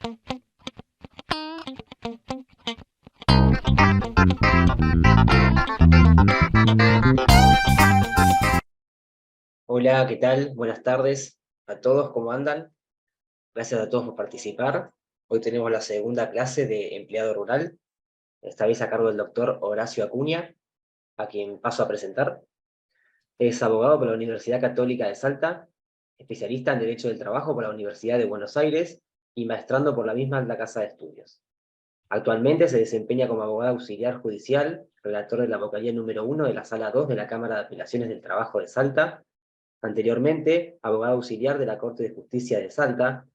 Hola, ¿qué tal? Buenas tardes a todos, ¿cómo andan? Gracias a todos por participar. Hoy tenemos la segunda clase de empleado rural, esta vez a cargo del doctor Horacio Acuña, a quien paso a presentar. Es abogado por la Universidad Católica de Salta, especialista en Derecho del Trabajo por la Universidad de Buenos Aires y maestrando por la misma Alta Casa de Estudios. Actualmente se desempeña como abogado auxiliar judicial, relator de la vocalía número 1 de la Sala 2 de la Cámara de Apelaciones del Trabajo de Salta. Anteriormente, abogado auxiliar de la Corte de Justicia de Salta,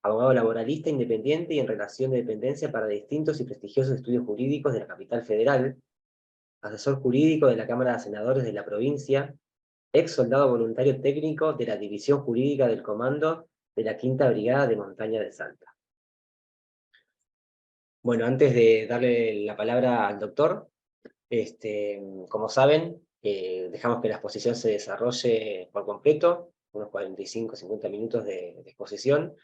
abogado laboralista independiente y en relación de dependencia para distintos y prestigiosos estudios jurídicos de la capital federal, asesor jurídico de la Cámara de Senadores de la provincia, ex soldado voluntario técnico de la División Jurídica del Comando de la Quinta Brigada de Montaña de Salta. Bueno, antes de darle la palabra al doctor, como saben, dejamos que la exposición se desarrolle por completo, unos 45, 50 minutos de exposición,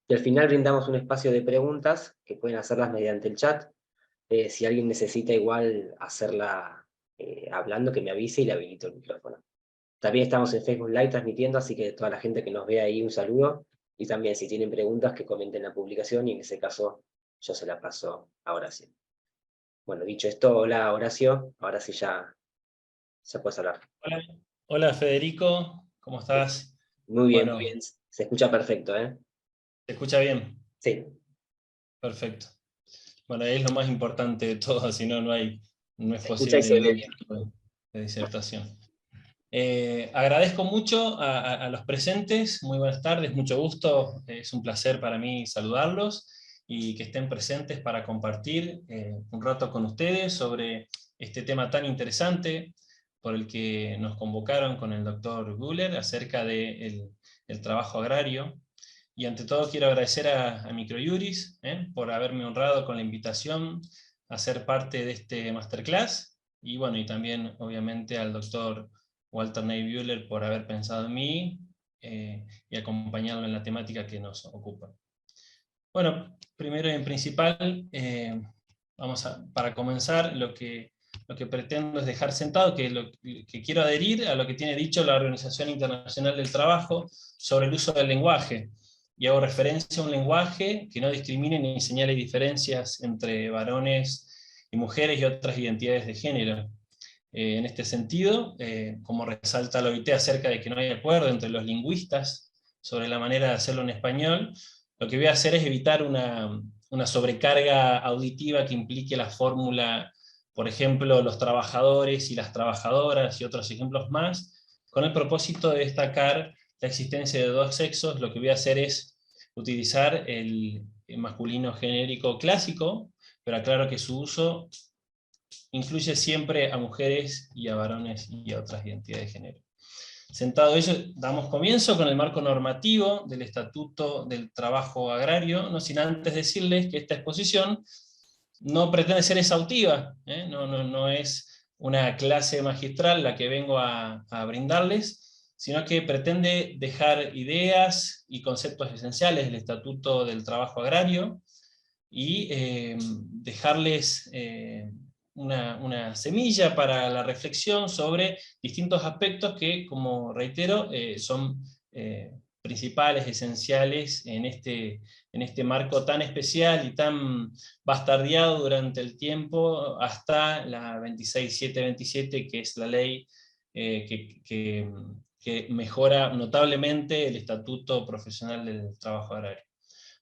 y al final brindamos un espacio de preguntas que pueden hacerlas mediante el chat. Si alguien necesita igual hacerla hablando, que me avise y le habilito el micrófono. También estamos en Facebook Live transmitiendo, así que toda la gente que nos ve ahí, un saludo. Y también si tienen preguntas, que comenten la publicación y en ese caso yo se la paso a Horacio. Bueno, dicho esto, hola Horacio, ahora sí ya puedes hablar. Hola, hola Federico, ¿cómo estás? Muy bien, muy Bueno, bien. Se escucha perfecto, ¿eh? ¿te escucha bien? Sí. Perfecto. Bueno, es lo más importante de todo, si no, no es Se escucha posible ningún excelente. tipo de disertación. Agradezco mucho a los presentes, muy buenas tardes, mucho gusto, es un placer para mí saludarlos y que estén presentes para compartir un rato con ustedes sobre este tema tan interesante por el que nos convocaron con el doctor Guller acerca del el trabajo agrario. Y ante todo quiero agradecer a Microjuris por haberme honrado con la invitación a ser parte de este masterclass, y bueno, y también obviamente al doctor Walter Ney-Buehler por haber pensado en mí y acompañarlo en la temática que nos ocupa. Bueno, primero y en principal, para comenzar, lo que pretendo es dejar sentado que quiero adherir a lo que tiene dicho la Organización Internacional del Trabajo sobre el uso del lenguaje, y hago referencia a un lenguaje que no discrimine ni señale diferencias entre varones y mujeres y otras identidades de género. En este sentido, como resalta la OIT acerca de que no hay acuerdo entre los lingüistas sobre la manera de hacerlo en español, lo que voy a hacer es evitar una sobrecarga auditiva que implique la fórmula, por ejemplo, los trabajadores y las trabajadoras y otros ejemplos más, con el propósito de destacar la existencia de dos sexos. Lo que voy a hacer es utilizar el masculino genérico clásico, pero aclaro que su uso incluye siempre a mujeres y a varones y a otras identidades de género. Sentado ello, damos comienzo con el marco normativo del Estatuto del Trabajo Agrario, no sin antes decirles que esta exposición no pretende ser exhaustiva, no es una clase magistral la que vengo a brindarles, sino que pretende dejar ideas y conceptos esenciales del Estatuto del Trabajo Agrario y dejarles una semilla para la reflexión sobre distintos aspectos que, como reitero, son principales, esenciales en este marco tan especial y tan bastardeado durante el tiempo hasta la 26727, que es la ley que mejora notablemente el Estatuto Profesional del Trabajo Agrario.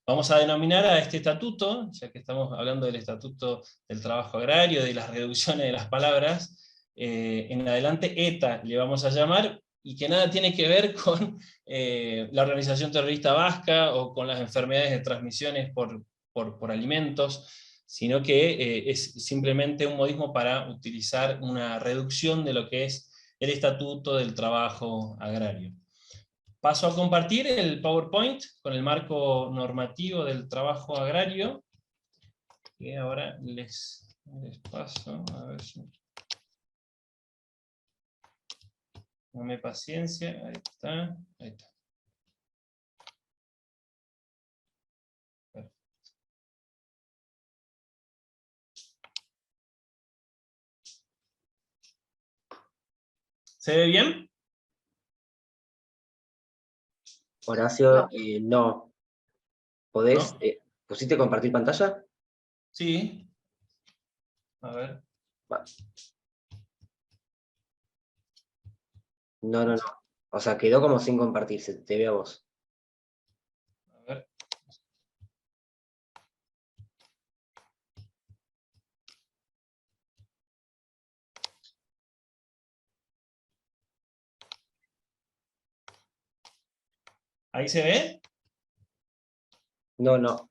Vamos a denominar a este estatuto, ya que estamos hablando del Estatuto del Trabajo Agrario, de las reducciones de las palabras, en adelante ETA le vamos a llamar, y que nada tiene que ver con la organización terrorista vasca o con las enfermedades de transmisiones por alimentos, sino que es simplemente un modismo para utilizar una reducción de lo que es el Estatuto del Trabajo Agrario. Paso a compartir el PowerPoint con el marco normativo del trabajo agrario, que ahora les paso, a ver si... Dame paciencia, ahí está, ahí está. Perfecto. ¿Se ve bien? Horacio, no. ¿Podés? ¿No? ¿Pusiste compartir pantalla? Sí. A ver. Va. No, no, no. O sea, quedó como sin compartirse, te ve a vos. A ver. ¿Ahí se ve? No, no.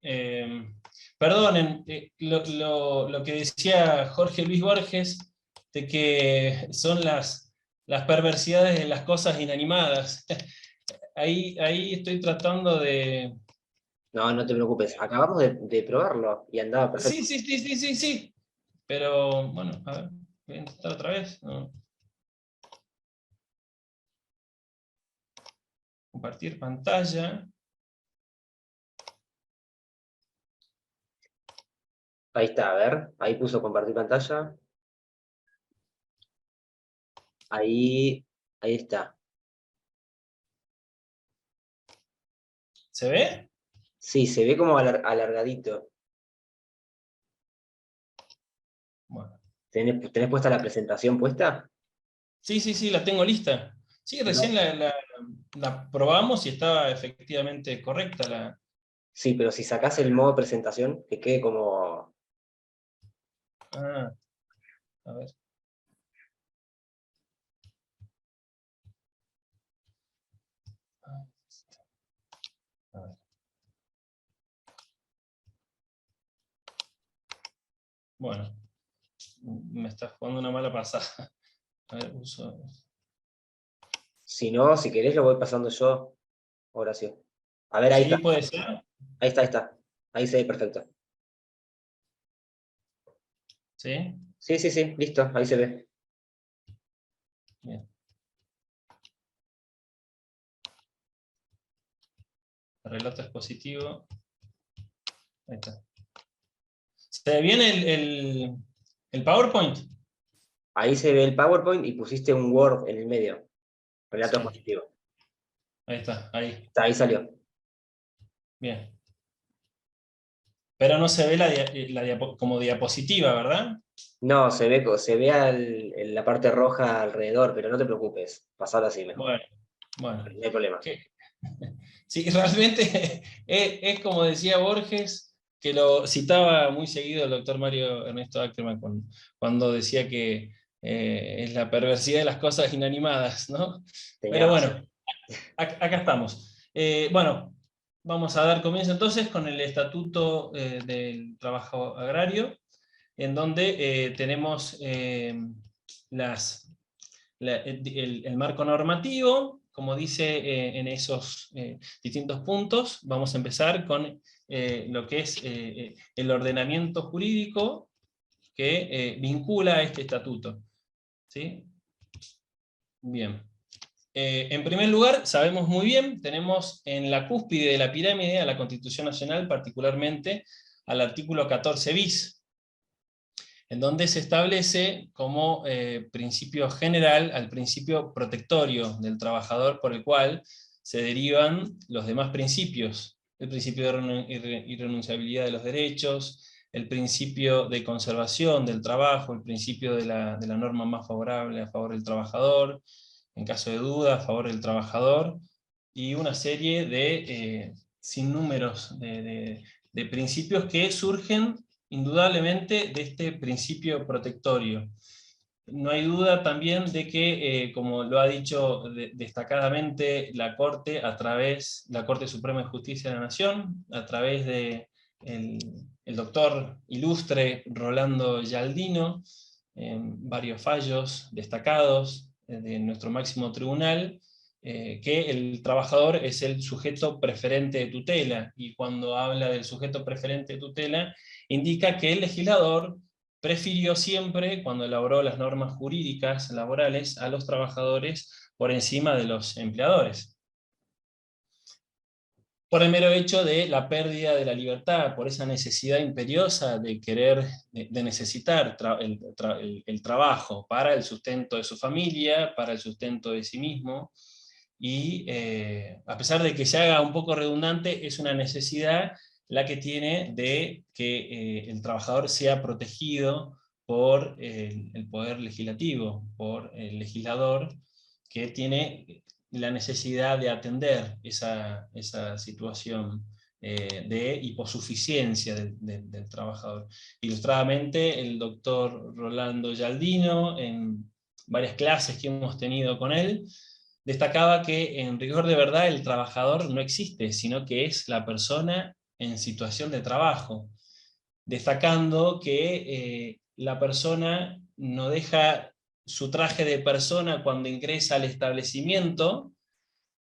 Eh, Perdonen, lo que decía Jorge Luis Borges, de que son las perversidades de las cosas inanimadas. Ahí estoy tratando de... No, no te preocupes. Acabamos de probarlo y andaba Sí, perfecto. sí, sí, sí, sí, sí. Pero, bueno, a ver, voy a intentar otra vez. No. Compartir pantalla. Ahí está, a ver. Ahí puso compartir pantalla. Ahí está. ¿Se ve? Sí, se ve como alargadito. Bueno. ¿Tenés puesta la presentación puesta? Sí, sí, sí, la tengo lista. Sí, recién No. la probamos y estaba efectivamente correcta la... Sí, pero si sacás el modo presentación, que quede como... Ah, a ver. A ver. Bueno, me está jugando una mala pasada. A ver, uso... Si no, si querés lo voy pasando yo, Horacio. A ver, ahí está. Sí, puede ser. Ahí está, ahí está. Ahí se ve perfecto. Sí, Sí, sí, sí, listo, ahí se ve. bien. El relato expositivo. Ahí está. ¿Se ve bien el PowerPoint? Ahí se ve el PowerPoint y pusiste un Word en el medio. Relato Sí, positivo. ahí está, ahí. Está, ahí salió. Bien. Pero no se ve como diapositiva, ¿verdad? No, se ve en la parte roja alrededor, pero no te preocupes. Pasalo así mejor. Bueno, bueno. No hay problema. ¿Qué? Sí, realmente es como decía Borges, que lo citaba muy seguido el doctor Mario Ernesto Ackerman cuando decía que es la perversidad de las cosas inanimadas, ¿no? Tenía Pero razón. bueno, acá estamos. Bueno, vamos a dar comienzo entonces con el Estatuto del Trabajo Agrario, en donde tenemos el marco normativo, como dice en esos distintos puntos. Vamos a empezar con lo que es el ordenamiento jurídico que vincula a este estatuto. ¿Sí? Bien. En primer lugar, sabemos muy bien, tenemos en la cúspide de la pirámide a la Constitución Nacional, particularmente al artículo 14 bis, en donde se establece como principio general al principio protectorio del trabajador, por el cual se derivan los demás principios: el principio de irrenunciabilidad de los derechos, el principio de conservación del trabajo, el principio de la norma más favorable a favor del trabajador, en caso de duda, a favor del trabajador, y una serie de sinnúmeros de principios que surgen indudablemente de este principio protectorio. No hay duda también de que, como lo ha dicho destacadamente la Corte, la Corte Suprema de Justicia de la Nación, a través de el doctor ilustre Rolando Gialdino, en varios fallos destacados de nuestro máximo tribunal, que el trabajador es el sujeto preferente de tutela, y cuando habla del sujeto preferente de tutela, indica que el legislador prefirió siempre, cuando elaboró las normas jurídicas laborales, a los trabajadores por encima de los empleadores. por el mero hecho de la pérdida de la libertad, por esa necesidad imperiosa de querer, de necesitar el trabajo para el sustento de su familia, para el sustento de sí mismo, y a pesar de que se haga un poco redundante, es una necesidad la que tiene de que el trabajador sea protegido por el poder legislativo, por el legislador, que tiene la necesidad de atender esa situación de hiposuficiencia del trabajador. Ilustradamente, el doctor Rolando Gialdino, en varias clases que hemos tenido con él, destacaba que en rigor de verdad el trabajador no existe, sino que es la persona en situación de trabajo, destacando que la persona no deja su traje de persona cuando ingresa al establecimiento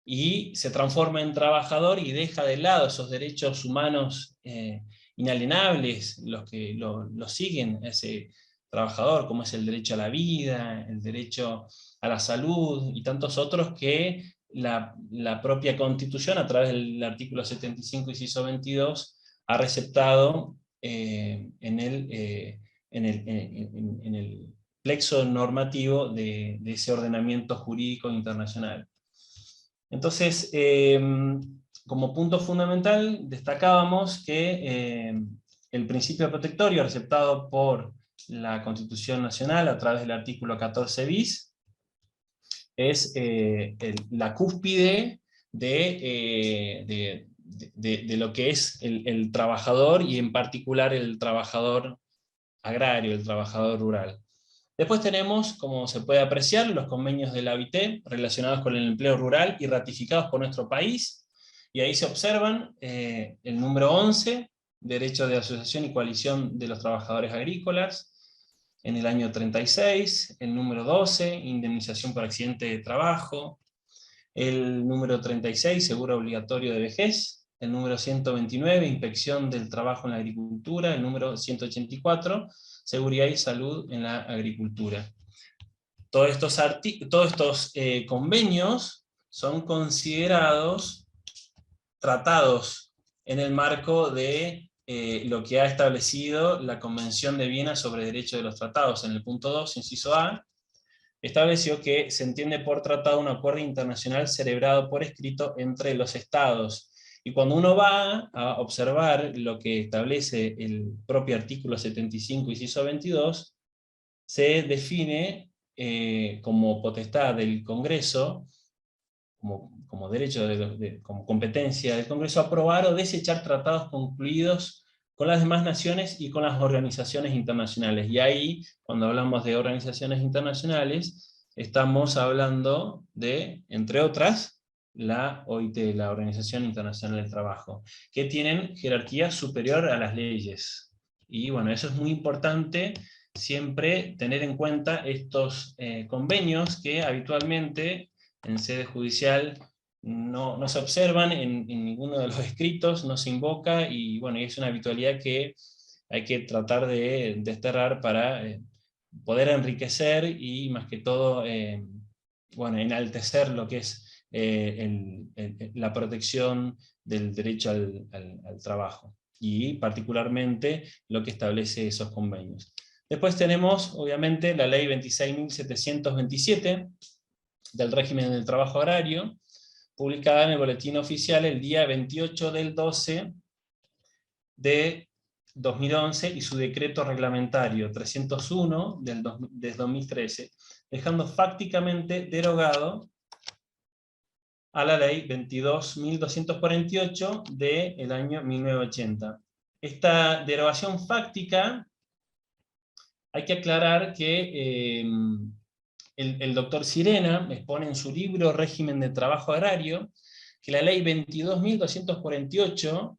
y se transforma en trabajador y deja de lado esos derechos humanos inalienables, los que lo siguen a ese trabajador, como es el derecho a la vida, el derecho a la salud y tantos otros que la propia Constitución, a través del artículo 75, inciso 22, ha receptado en el plexo normativo de ese ordenamiento jurídico internacional. Entonces, como punto fundamental, destacábamos que el principio protectorio receptado por la Constitución Nacional a través del artículo 14 bis es la cúspide de lo que es el trabajador, y en particular el trabajador agrario, el trabajador rural. Después tenemos, como se puede apreciar, los convenios de la OIT relacionados con el empleo rural y ratificados por nuestro país, y ahí se observan el número 11, Derecho de Asociación y Coalición de los Trabajadores Agrícolas, en el año 36, el número 12, Indemnización por accidente de trabajo, el número 36, Seguro obligatorio de vejez, el número 129, Inspección del trabajo en la agricultura, el número 184, Seguridad y salud en la agricultura. Todos estos convenios son considerados tratados en el marco de lo que ha establecido la Convención de Viena sobre Derecho de los Tratados. En el punto 2, inciso A, estableció que se entiende por tratado un acuerdo internacional celebrado por escrito entre los estados. Y cuando uno va a observar lo que establece el propio artículo 75, inciso 22, se define como potestad del Congreso, como derecho, como competencia del Congreso, aprobar o desechar tratados concluidos con las demás naciones y con las organizaciones internacionales. Y ahí, cuando hablamos de organizaciones internacionales, estamos hablando de, entre otras, la OIT, la Organización Internacional del Trabajo, que tienen jerarquía superior a las leyes. Y bueno, eso es muy importante, siempre tener en cuenta estos convenios que habitualmente en sede judicial no se observan en ninguno de los escritos, no se invoca, y bueno, es una habitualidad que hay que tratar de desterrar para poder enriquecer y más que todo, bueno, enaltecer lo que es la protección del derecho al trabajo, y particularmente lo que establece esos convenios. Después tenemos, obviamente, la ley 26.727, del régimen del trabajo agrario, publicada en el Boletín Oficial el día 28 del 12 de 2011, y su decreto reglamentario 301 de 2013, dejando fácticamente derogado a la ley 22.248 del año 1980. Esta derogación fáctica, hay que aclarar que el doctor Sirena expone en su libro Régimen de Trabajo Agrario que la ley 22.248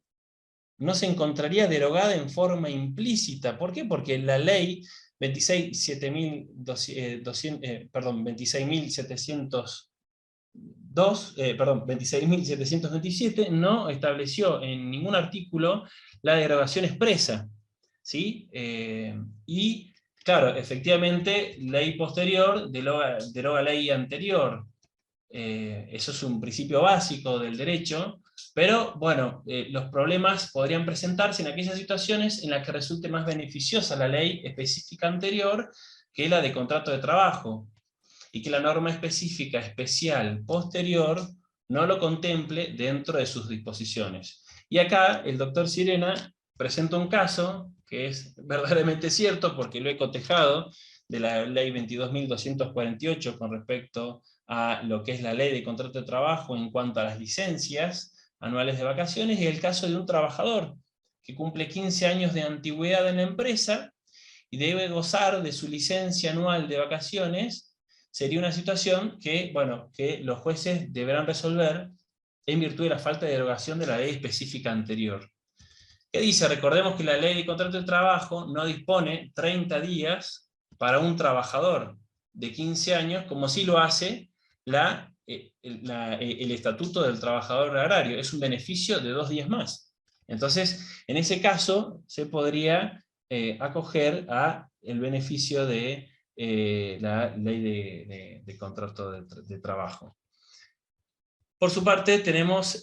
no se encontraría derogada en forma implícita. ¿Por qué? Porque la ley 26.727 no estableció en ningún artículo la derogación expresa, ¿sí? Y claro, efectivamente, ley posterior deroga ley anterior. Eso es un principio básico del derecho, pero bueno, los problemas podrían presentarse en aquellas situaciones en las que resulte más beneficiosa la ley específica anterior que la de contrato de trabajo, y que la norma específica especial posterior no lo contemple dentro de sus disposiciones. Y acá el doctor Sirena presenta un caso que es verdaderamente cierto, porque lo he cotejado, de la ley 22.248 con respecto a lo que es la ley de contrato de trabajo en cuanto a las licencias anuales de vacaciones, y el caso de un trabajador que cumple 15 años de antigüedad en la empresa y debe gozar de su licencia anual de vacaciones. Sería una situación que, bueno, que los jueces deberán resolver en virtud de la falta de derogación de la ley específica anterior. ¿Qué dice? Recordemos que la ley de contrato de trabajo no dispone 30 días para un trabajador de 15 años, como sí lo hace el Estatuto del Trabajador Agrario. Es un beneficio de 2 días más. Entonces, en ese caso, se podría acoger a el beneficio de la ley de contrato de trabajo. Por su parte, tenemos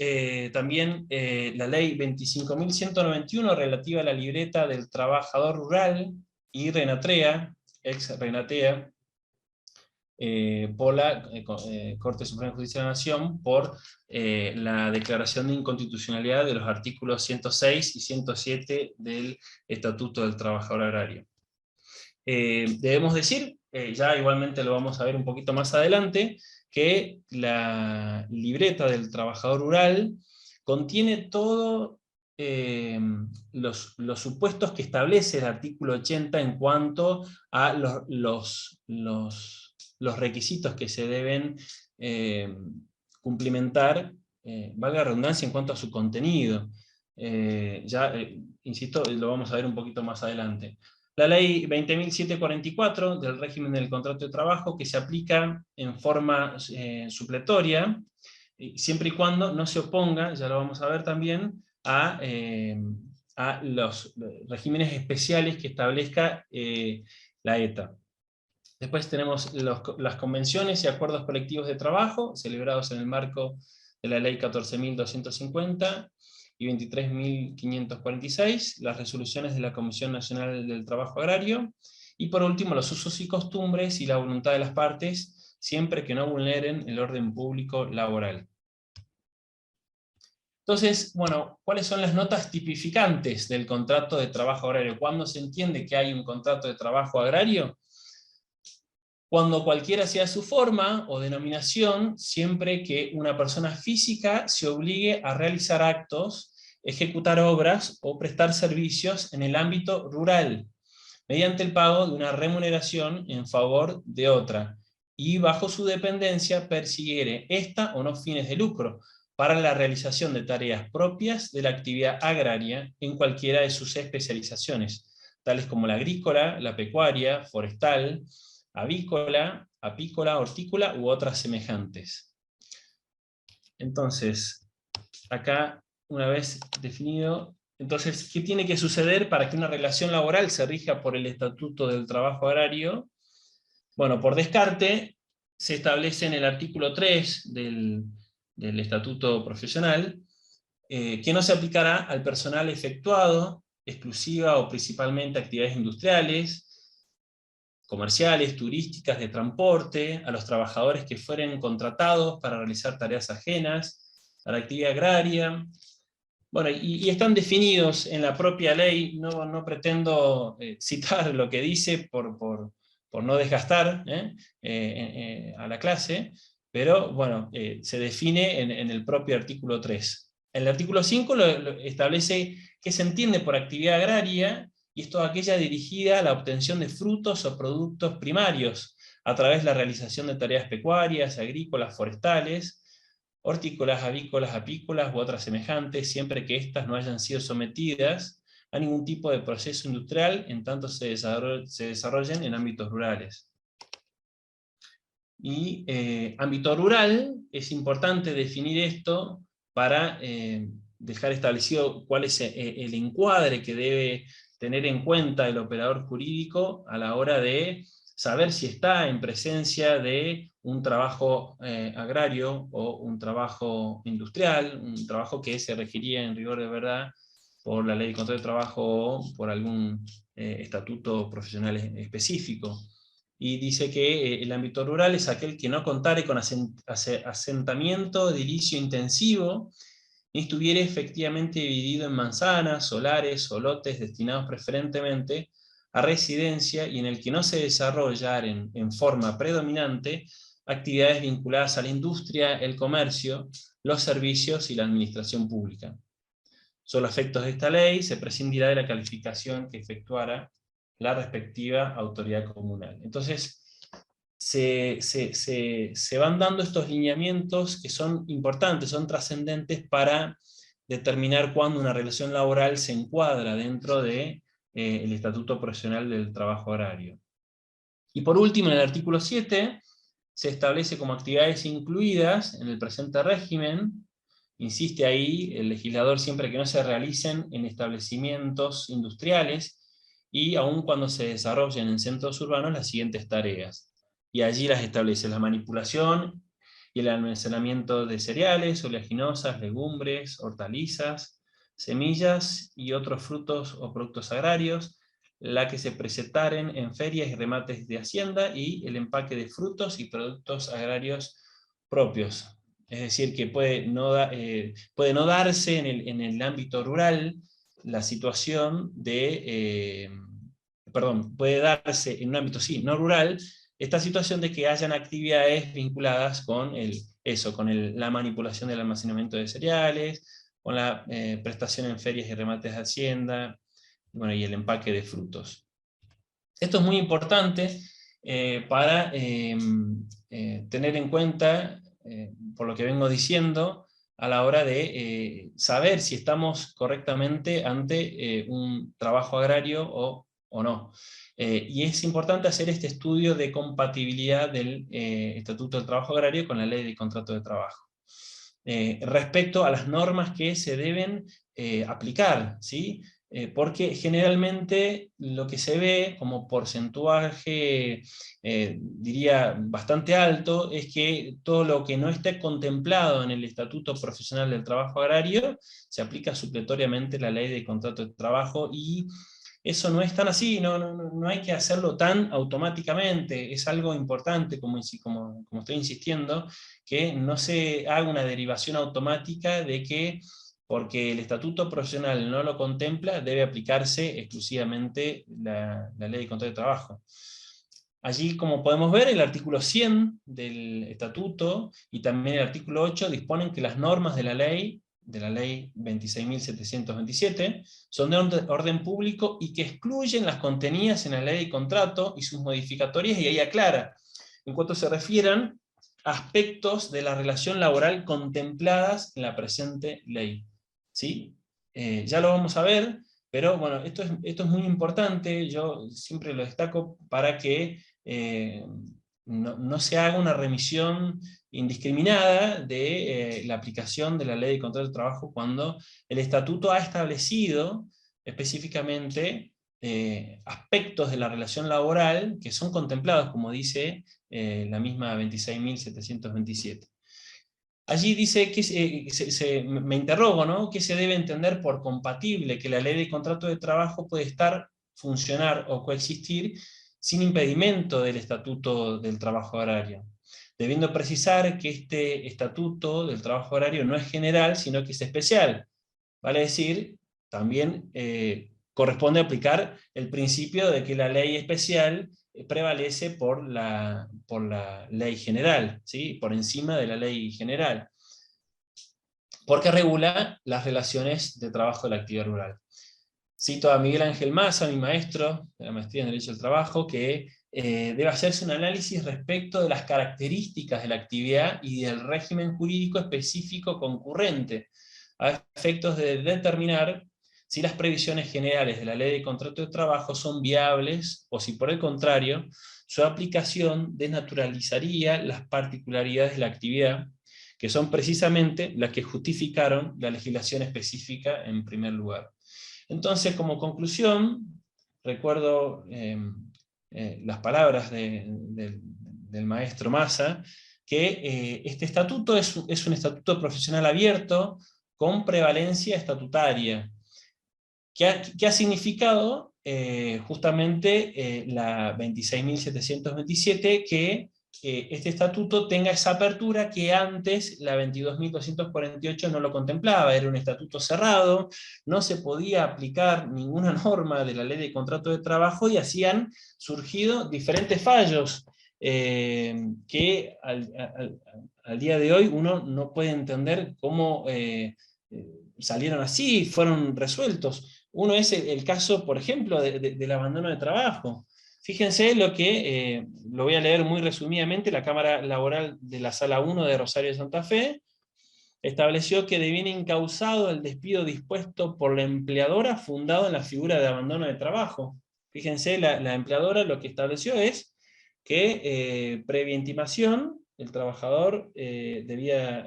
también la ley 25.191 relativa a la libreta del trabajador rural, y Renatrea, ex Renatea, por la Corte Suprema de Justicia de la Nación, por la declaración de inconstitucionalidad de los artículos 106 y 107 del Estatuto del Trabajador Agrario. Debemos decir, ya igualmente lo vamos a ver un poquito más adelante, que la libreta del trabajador rural contiene todos los supuestos que establece el artículo 80 en cuanto a los requisitos que se deben cumplimentar, valga la redundancia, en cuanto a su contenido. Insisto, lo vamos a ver un poquito más adelante. La ley 20.744 del régimen del contrato de trabajo, que se aplica en forma supletoria, siempre y cuando no se oponga, ya lo vamos a ver también, a los regímenes especiales que establezca la ETA. Después tenemos las convenciones y acuerdos colectivos de trabajo, celebrados en el marco de la ley 14.250, y 23.546, las resoluciones de la Comisión Nacional del Trabajo Agrario, y por último los usos y costumbres y la voluntad de las partes, siempre que no vulneren el orden público laboral. Entonces, bueno, ¿cuáles son las notas tipificantes del contrato de trabajo agrario? ¿Cuándo se entiende que hay un contrato de trabajo agrario? Cuando cualquiera sea su forma o denominación, siempre que una persona física se obligue a realizar actos, ejecutar obras o prestar servicios en el ámbito rural, mediante el pago de una remuneración en favor de otra, y bajo su dependencia persiguiere esta o no fines de lucro, para la realización de tareas propias de la actividad agraria en cualquiera de sus especializaciones, tales como la agrícola, la pecuaria, forestal, avícola, apícola, hortícola u otras semejantes. Entonces, acá, una vez definido, entonces, ¿qué tiene que suceder para que una relación laboral se rija por el Estatuto del Trabajo Agrario? Bueno, por descarte, se establece en el artículo 3 del Estatuto Profesional, que no se aplicará al personal efectuado, exclusiva o principalmente actividades industriales, comerciales, turísticas, de transporte, a los trabajadores que fueren contratados para realizar tareas ajenas a la actividad agraria. Bueno, y están definidos en la propia ley, no pretendo citar lo que dice por no desgastar a la clase, pero bueno, se define en el propio artículo 3. El artículo 5 lo establece qué se entiende por actividad agraria, y es toda aquella dirigida a la obtención de frutos o productos primarios, a través de la realización de tareas pecuarias, agrícolas, forestales, hortícolas, avícolas, apícolas u otras semejantes, siempre que éstas no hayan sido sometidas a ningún tipo de proceso industrial, en tanto se desarrollen en ámbitos rurales. Y ámbito rural, es importante definir esto para dejar establecido cuál es el encuadre que debe tener en cuenta el operador jurídico a la hora de saber si está en presencia de un trabajo agrario o un trabajo industrial, un trabajo que se regiría en rigor de verdad por la ley de contrato de trabajo o por algún estatuto profesional específico. Y dice que el ámbito rural es aquel que no contare con asentamiento edilicio intensivo, ni estuviera efectivamente dividido en manzanas, solares o lotes destinados preferentemente a residencia, y en el que no se desarrollan en forma predominante actividades vinculadas a la industria, el comercio, los servicios y la administración pública. Solo a efectos de esta ley se prescindirá de la calificación que efectuara la respectiva autoridad comunal. Entonces, se van dando estos lineamientos que son importantes, son trascendentes para determinar cuándo una relación laboral se encuadra dentro de el Estatuto Profesional del Trabajo Agrario. Y por último, en el artículo 7, se establece como actividades incluidas en el presente régimen, insiste ahí el legislador siempre que no se realicen en establecimientos industriales, y aun cuando se desarrollen en centros urbanos, las siguientes tareas. Y allí las establece: la manipulación y el almacenamiento de cereales, oleaginosas, legumbres, hortalizas, semillas y otros frutos o productos agrarios, la que se presentaren en ferias y remates de hacienda, y el empaque de frutos y productos agrarios propios. Es decir, que puede no darse en el ámbito rural la situación de, puede darse en un ámbito, sí, no rural, esta situación de que hayan actividades vinculadas con la manipulación del almacenamiento de cereales, con la prestación en ferias y remates de hacienda, bueno, y el empaque de frutos. Esto es muy importante para tener en cuenta, por lo que vengo diciendo, a la hora de saber si estamos correctamente ante un trabajo agrario o no. Y es importante hacer este estudio de compatibilidad del Estatuto del Trabajo Agrario con la Ley de Contrato de Trabajo. Respecto a las normas que se deben aplicar, ¿sí? Porque generalmente lo que se ve como porcentaje, diría, bastante alto, es que todo lo que no esté contemplado en el Estatuto Profesional del Trabajo Agrario se aplica supletoriamente la Ley de Contrato de Trabajo, y eso no es tan así, no hay que hacerlo tan automáticamente. Es algo importante, como estoy insistiendo, que no se haga una derivación automática de que porque el estatuto profesional no lo contempla, debe aplicarse exclusivamente la ley de contrato de trabajo. Allí, como podemos ver, el artículo 100 del estatuto y también el artículo 8 disponen que las normas de la ley 26.727, son de orden público y que excluyen las contenidas en la ley de contrato y sus modificatorias, y ahí aclara, en cuanto se refieran a aspectos de la relación laboral contempladas en la presente ley. ¿Sí? Ya lo vamos a ver, pero bueno, esto es muy importante, yo siempre lo destaco para que no se haga una remisión indiscriminada de la aplicación de la ley de contrato de trabajo cuando el estatuto ha establecido específicamente aspectos de la relación laboral que son contemplados, como dice la misma 26.727. Allí dice que me interrogo, ¿no? ¿Qué se debe entender por compatible? Que la ley de contrato de trabajo puede funcionar o coexistir sin impedimento del Estatuto del Trabajo Agrario, debiendo precisar que este Estatuto del Trabajo Agrario no es general, sino que es especial. Vale decir, también corresponde aplicar el principio de que la ley especial prevalece por la ley general, ¿sí? Por encima de la ley general, porque regula las relaciones de trabajo de la actividad rural. Cito a Miguel Ángel Maza, mi maestro de la maestría en Derecho del Trabajo, que debe hacerse un análisis respecto de las características de la actividad y del régimen jurídico específico concurrente, a efectos de determinar si las previsiones generales de la Ley de Contrato de Trabajo son viables, o si por el contrario, su aplicación desnaturalizaría las particularidades de la actividad, que son precisamente las que justificaron la legislación específica en primer lugar. Entonces, como conclusión, recuerdo las palabras del maestro Massa, que este estatuto es un estatuto profesional abierto con prevalencia estatutaria. ¿Qué ha significado justamente la 26.727? Que este estatuto tenga esa apertura que antes la 22.248 no lo contemplaba. Era un estatuto cerrado, no se podía aplicar ninguna norma de la ley de contrato de trabajo, y así han surgido diferentes fallos que al día de hoy uno no puede entender cómo salieron así, fueron resueltos. Uno es el caso, por ejemplo, del abandono de trabajo. Fíjense lo voy a leer muy resumidamente. La Cámara Laboral de la Sala 1 de Rosario de Santa Fe estableció que deviene incausado el despido dispuesto por la empleadora fundado en la figura de abandono de trabajo. Fíjense, la empleadora lo que estableció es que previa intimación el trabajador debía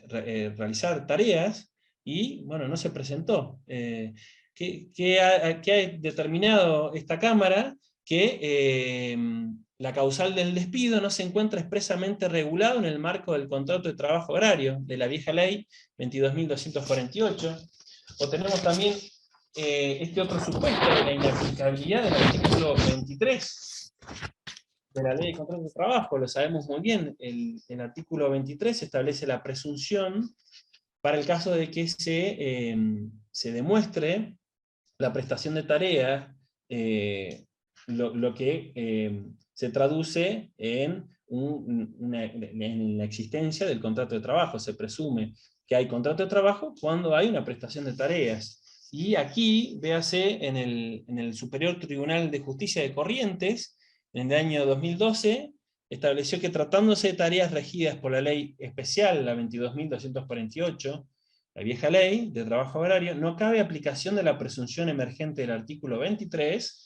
realizar tareas, y bueno, no se presentó. ¿Qué ha determinado esta Cámara? Que la causal del despido no se encuentra expresamente regulado en el marco del contrato de trabajo agrario, de la vieja ley 22.248. O tenemos también este otro supuesto de la inaplicabilidad del artículo 23 de la ley de contrato de trabajo. Lo sabemos muy bien. El artículo 23 establece la presunción para el caso de que se demuestre la prestación de tareas, lo que se traduce en la existencia del contrato de trabajo. Se presume que hay contrato de trabajo cuando hay una prestación de tareas. Y aquí, véase, en el Superior Tribunal de Justicia de Corrientes, en el año 2012, estableció que tratándose de tareas regidas por la ley especial, la 22.248, la vieja ley de trabajo agrario, no cabe aplicación de la presunción emergente del artículo 23,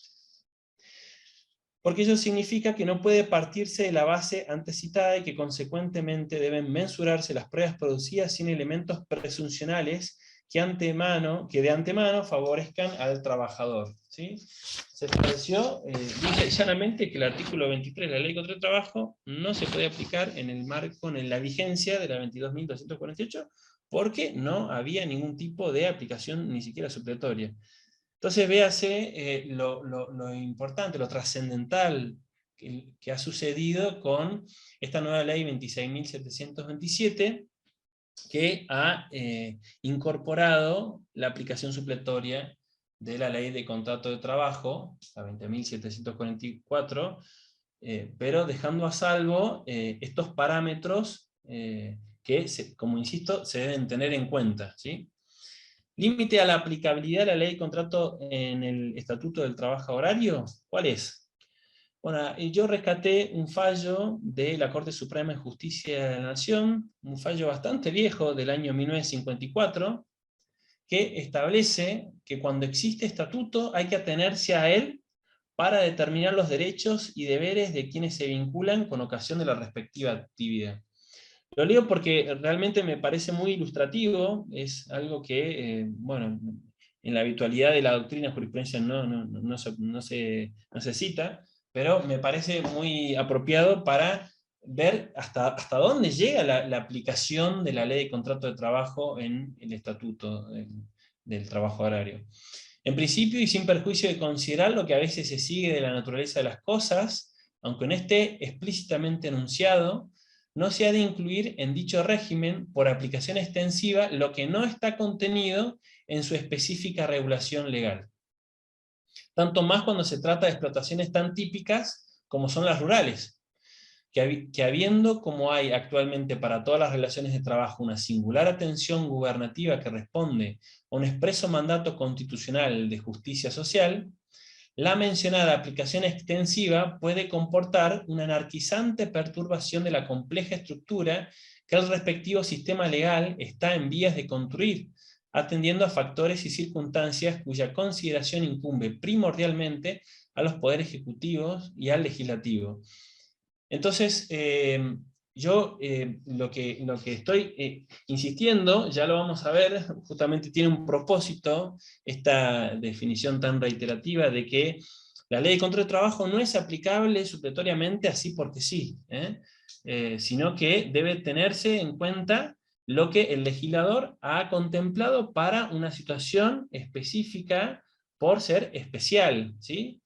porque ello significa que no puede partirse de la base antecitada y que consecuentemente deben mensurarse las pruebas producidas sin elementos presuncionales que de antemano favorezcan al trabajador. ¿Sí? Se estableció dice llanamente que el artículo 23 de la Ley contra el Trabajo no se puede aplicar en el marco, en la vigencia de la 22.248, porque no había ningún tipo de aplicación, ni siquiera supletoria. Entonces véase lo importante, lo trascendental que ha sucedido con esta nueva ley 26.727, que ha incorporado la aplicación supletoria de la ley de contrato de trabajo, la 20.744, pero dejando a salvo estos parámetros que, como insisto, se deben tener en cuenta, ¿sí? Límite a la aplicabilidad de la ley de contrato en el Estatuto del Trabajo Agrario, ¿cuál es? Bueno, yo rescaté un fallo de la Corte Suprema de Justicia de la Nación, un fallo bastante viejo del año 1954, que establece que cuando existe estatuto hay que atenerse a él para determinar los derechos y deberes de quienes se vinculan con ocasión de la respectiva actividad. Lo leo porque realmente me parece muy ilustrativo, es algo que, bueno, en la habitualidad de la doctrina de jurisprudencia no se cita, pero me parece muy apropiado para ver hasta dónde llega la aplicación de la ley de contrato de trabajo en el estatuto del trabajo agrario. En principio, y sin perjuicio de considerar lo que a veces se sigue de la naturaleza de las cosas, aunque no esté explícitamente enunciado, no se ha de incluir en dicho régimen, por aplicación extensiva, lo que no está contenido en su específica regulación legal. Tanto más cuando se trata de explotaciones tan típicas como son las rurales, que habiendo, como hay actualmente para todas las relaciones de trabajo, una singular atención gubernativa que responde a un expreso mandato constitucional de justicia social, la mencionada aplicación extensiva puede comportar una anarquizante perturbación de la compleja estructura que el respectivo sistema legal está en vías de construir, atendiendo a factores y circunstancias cuya consideración incumbe primordialmente a los poderes ejecutivos y al legislativo. Entonces, yo lo que estoy insistiendo, ya lo vamos a ver, justamente tiene un propósito esta definición tan reiterativa de que La ley de control de trabajo no es aplicable supletoriamente así porque sí, sino que debe tenerse en cuenta lo que el legislador ha contemplado para una situación específica por ser especial, ¿sí?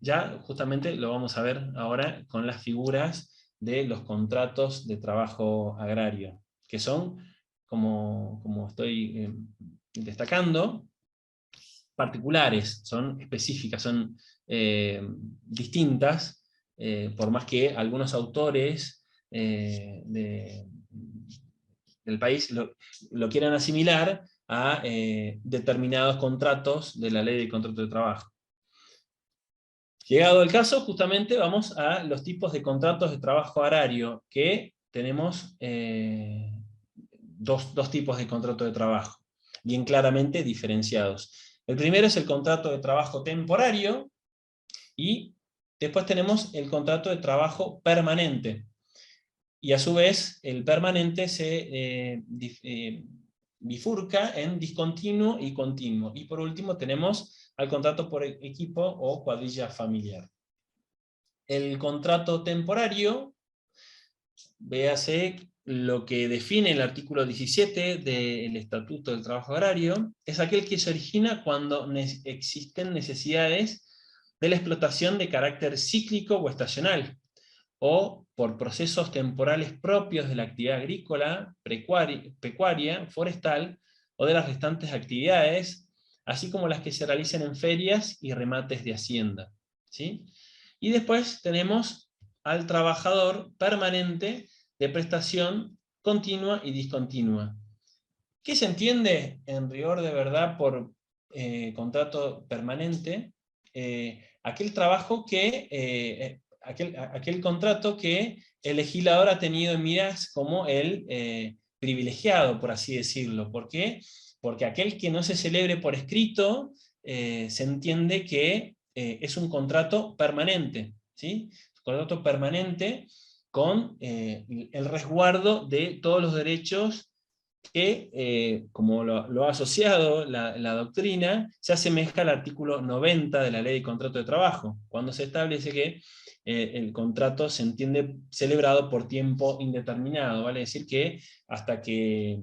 Ya justamente lo vamos a ver ahora con las figuras de los contratos de trabajo agrario, que son, como estoy destacando, particulares, son específicas, son distintas, por más que algunos autores del país lo quieran asimilar a determinados contratos de la ley de contrato de trabajo. Llegado el caso, justamente vamos a los tipos de contratos de trabajo agrario, que tenemos dos tipos de contrato de trabajo, bien claramente diferenciados. El primero es el contrato de trabajo temporario, y después tenemos el contrato de trabajo permanente. Y a su vez, el permanente se bifurca en discontinuo y continuo. Y por último tenemos al contrato por equipo o cuadrilla familiar. El contrato temporario, véase lo que define el artículo 17 del Estatuto del Trabajo Agrario, es aquel que se origina cuando existen necesidades de la explotación de carácter cíclico o estacional, o por procesos temporales propios de la actividad agrícola, pecuaria, forestal, o de las restantes actividades, así como las que se realicen en ferias y remates de hacienda, ¿sí? Y después tenemos al trabajador permanente de prestación continua y discontinua. ¿Qué se entiende en rigor de verdad por contrato permanente? Aquel trabajo que, aquel contrato que el legislador ha tenido en miras como el privilegiado, por así decirlo. ¿Por qué? Porque aquel que no se celebre por escrito, se entiende que es un contrato permanente, ¿sí? Un contrato permanente con el resguardo de todos los derechos que, como lo ha asociado la doctrina, se asemeja al artículo 90 de la Ley de Contrato de Trabajo, cuando se establece que el contrato se entiende celebrado por tiempo indeterminado, vale decir que hasta que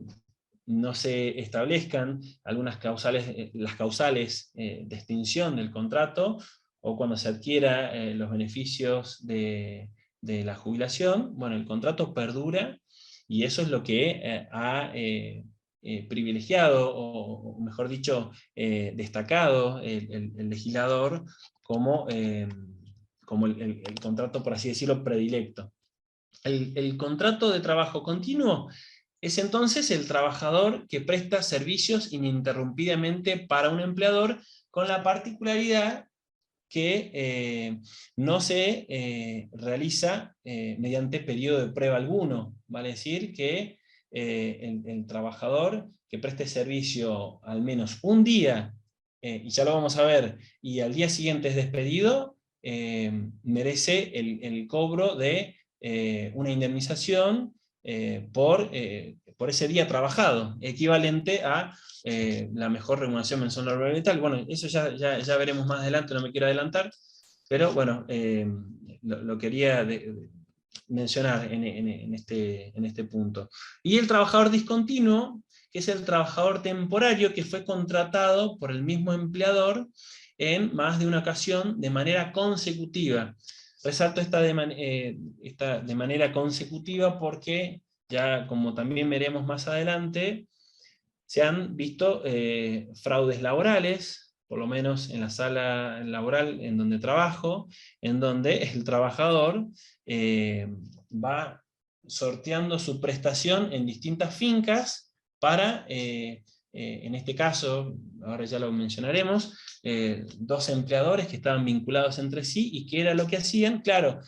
no se establezcan algunas causales, las causales de extinción del contrato, o cuando se adquiera los beneficios de la jubilación, bueno, el contrato perdura, y eso es lo que ha privilegiado, o mejor dicho, destacado el legislador como, como el contrato, por así decirlo, predilecto. El contrato de trabajo continuo es entonces el trabajador que presta servicios ininterrumpidamente para un empleador, con la particularidad que no se realiza mediante periodo de prueba alguno. Vale decir que el trabajador que preste servicio al menos un día, y ya lo vamos a ver, y al día siguiente es despedido, merece el cobro de una indemnización por ese día trabajado, equivalente a la mejor remuneración mensual laboral y tal. Bueno, eso ya veremos más adelante, no me quiero adelantar, pero bueno, lo quería mencionar en este punto. Y el trabajador discontinuo, que es el trabajador temporario que fue contratado por el mismo empleador en más de una ocasión de manera consecutiva. Resalto esta de manera consecutiva porque, ya como también veremos más adelante, se han visto fraudes laborales, por lo menos en la sala laboral en donde trabajo, en donde el trabajador va sorteando su prestación en distintas fincas para, en este caso, ahora ya lo mencionaremos, dos empleadores que estaban vinculados entre sí, y que era lo que hacían, claro,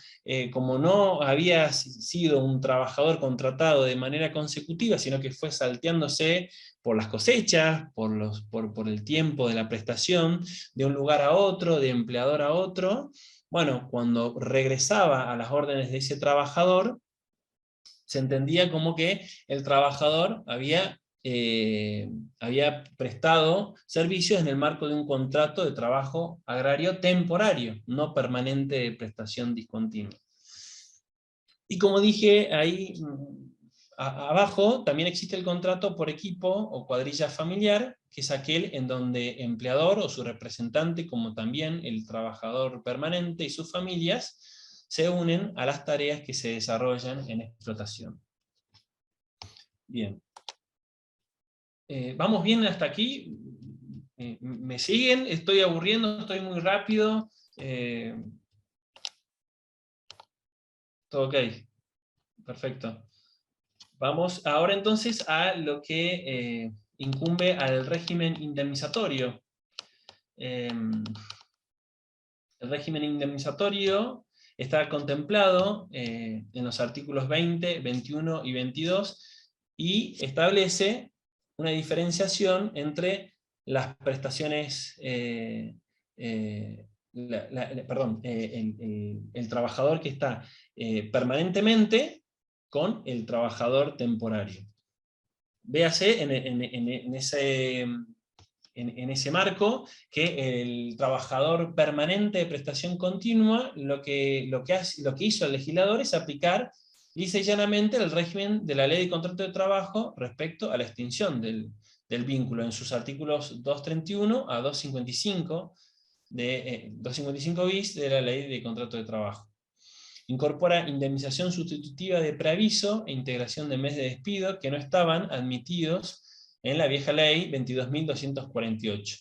como no había sido un trabajador contratado de manera consecutiva, sino que fue salteándose por las cosechas, por el tiempo de la prestación, de un lugar a otro, de empleador a otro, bueno, cuando regresaba a las órdenes de ese trabajador, se entendía como que el trabajador había había prestado servicios en el marco de un contrato de trabajo agrario temporario, no permanente de prestación discontinua. Y como dije, ahí abajo también existe el contrato por equipo o cuadrilla familiar, que es aquel en donde empleador o su representante, como también el trabajador permanente y sus familias, se unen a las tareas que se desarrollan en explotación. Bien. ¿Vamos bien hasta aquí? ¿Me siguen? ¿Estoy aburriendo? ¿Estoy muy rápido? ¿Todo ok? Perfecto. Vamos ahora entonces a lo que incumbe al régimen indemnizatorio. El régimen indemnizatorio está contemplado en los artículos 20, 21 y 22 y establece una diferenciación entre las prestaciones, el trabajador que está permanentemente con el trabajador temporario. Véase en ese marco que el trabajador permanente de prestación continua lo que hizo el legislador es aplicar lisa y llanamente el régimen de la Ley de Contrato de Trabajo respecto a la extinción del vínculo en sus artículos 231 a 255 255 bis de la Ley de Contrato de Trabajo. Incorpora indemnización sustitutiva de preaviso e integración de mes de despido que no estaban admitidos en la vieja ley 22.248.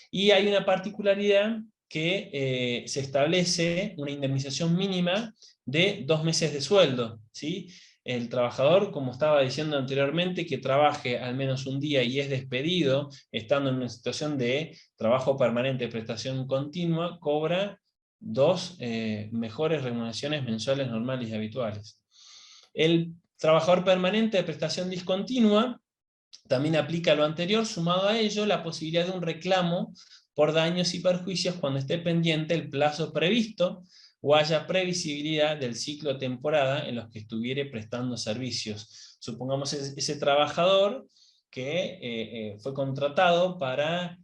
Y hay una particularidad que se establece una indemnización mínima de 2 meses de sueldo, ¿sí? El trabajador, como estaba diciendo anteriormente, que trabaje al menos un día y es despedido, estando en una situación de trabajo permanente, prestación continua, cobra 2 mejores remuneraciones mensuales normales y habituales. El trabajador permanente de prestación discontinua también aplica lo anterior, sumado a ello la posibilidad de un reclamo por daños y perjuicios cuando esté pendiente el plazo previsto o haya previsibilidad del ciclo de temporada en los que estuviere prestando servicios. Supongamos ese trabajador que fue contratado para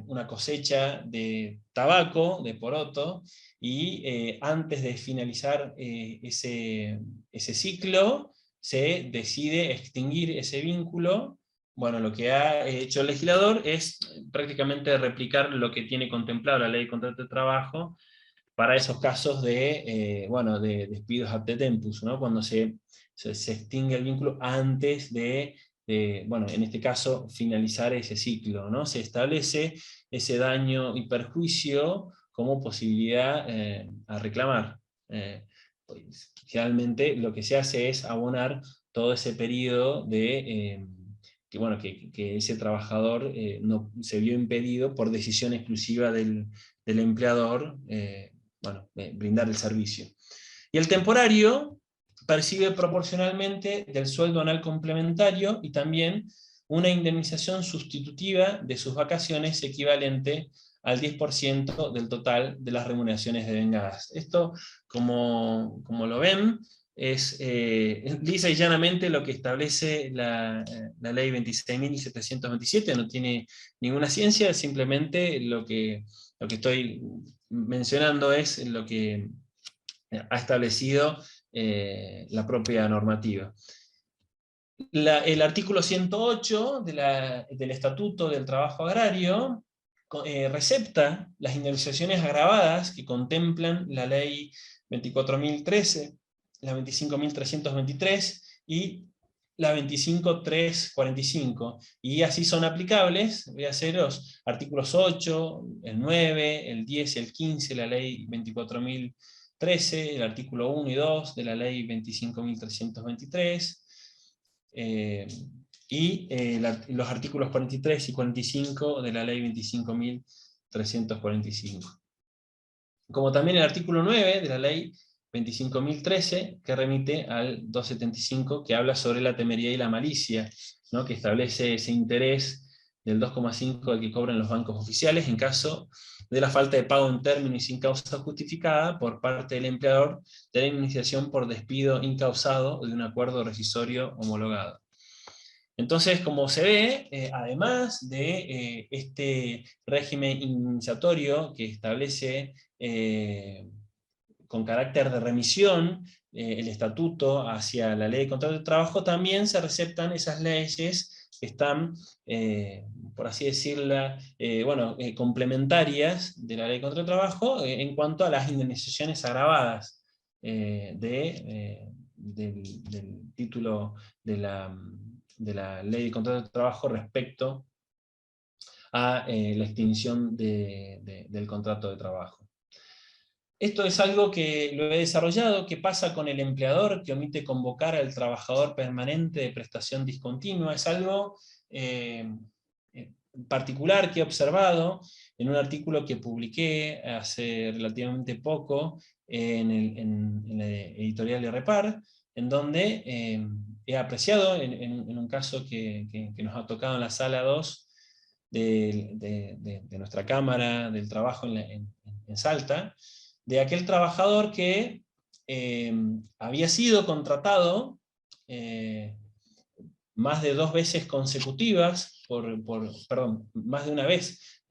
una cosecha de tabaco, de poroto, y antes de finalizar ese ciclo, se decide extinguir ese vínculo. Bueno, lo que ha hecho el legislador es prácticamente replicar lo que tiene contemplado la Ley de Contrato de Trabajo para esos casos de despidos ad tempus, ¿no? Cuando se extingue el vínculo antes de, en este caso, finalizar ese ciclo, ¿no? Se establece ese daño y perjuicio como posibilidad a reclamar. Pues, generalmente lo que se hace es abonar todo ese periodo de que ese trabajador no, se vio impedido por decisión exclusiva del empleador brindar el servicio. Y el temporario percibe proporcionalmente del sueldo anual complementario y también una indemnización sustitutiva de sus vacaciones equivalente al 10% del total de las remuneraciones devengadas. Esto, como lo ven, es lisa y llanamente lo que establece la ley 26.727, no tiene ninguna ciencia, es simplemente lo que estoy mencionando es lo que ha establecido la propia normativa. El artículo 108 del Estatuto del Trabajo Agrario recepta las indemnizaciones agravadas que contemplan la ley 24.013, la 25.323 y la 25.345, y así son aplicables, voy a hacer los artículos 8, el 9, el 10 y el 15, la ley 24.013, el artículo 1 y 2 de la ley 25.323, los artículos 43 y 45 de la ley 25.345. Como también el artículo 9 de la ley 25.013, que remite al 275, que habla sobre la temeridad y la malicia, ¿no? Que establece ese interés del 2,5 del que cobran los bancos oficiales en caso de la falta de pago en término y sin causa justificada por parte del empleador de la indemnización por despido incausado o de un acuerdo rescissorio homologado. Entonces, como se ve, además de este régimen iniciatorio que establece con carácter de remisión el estatuto hacia la ley de contrato de trabajo, también se receptan esas leyes que están, por así decirlo, complementarias de la ley de contrato de trabajo en cuanto a las indemnizaciones agravadas del título de la ley de contrato de trabajo respecto a la extinción del contrato de trabajo. Esto es algo que lo he desarrollado. ¿Qué pasa con el empleador que omite convocar al trabajador permanente de prestación discontinua? Es algo particular que he observado en un artículo que publiqué hace relativamente poco en la editorial de Repar, en donde he apreciado, en un caso que nos ha tocado en la sala 2 de nuestra Cámara del Trabajo en Salta, de aquel trabajador que había sido contratado más de 2 veces consecutivas, perdón, más de una vez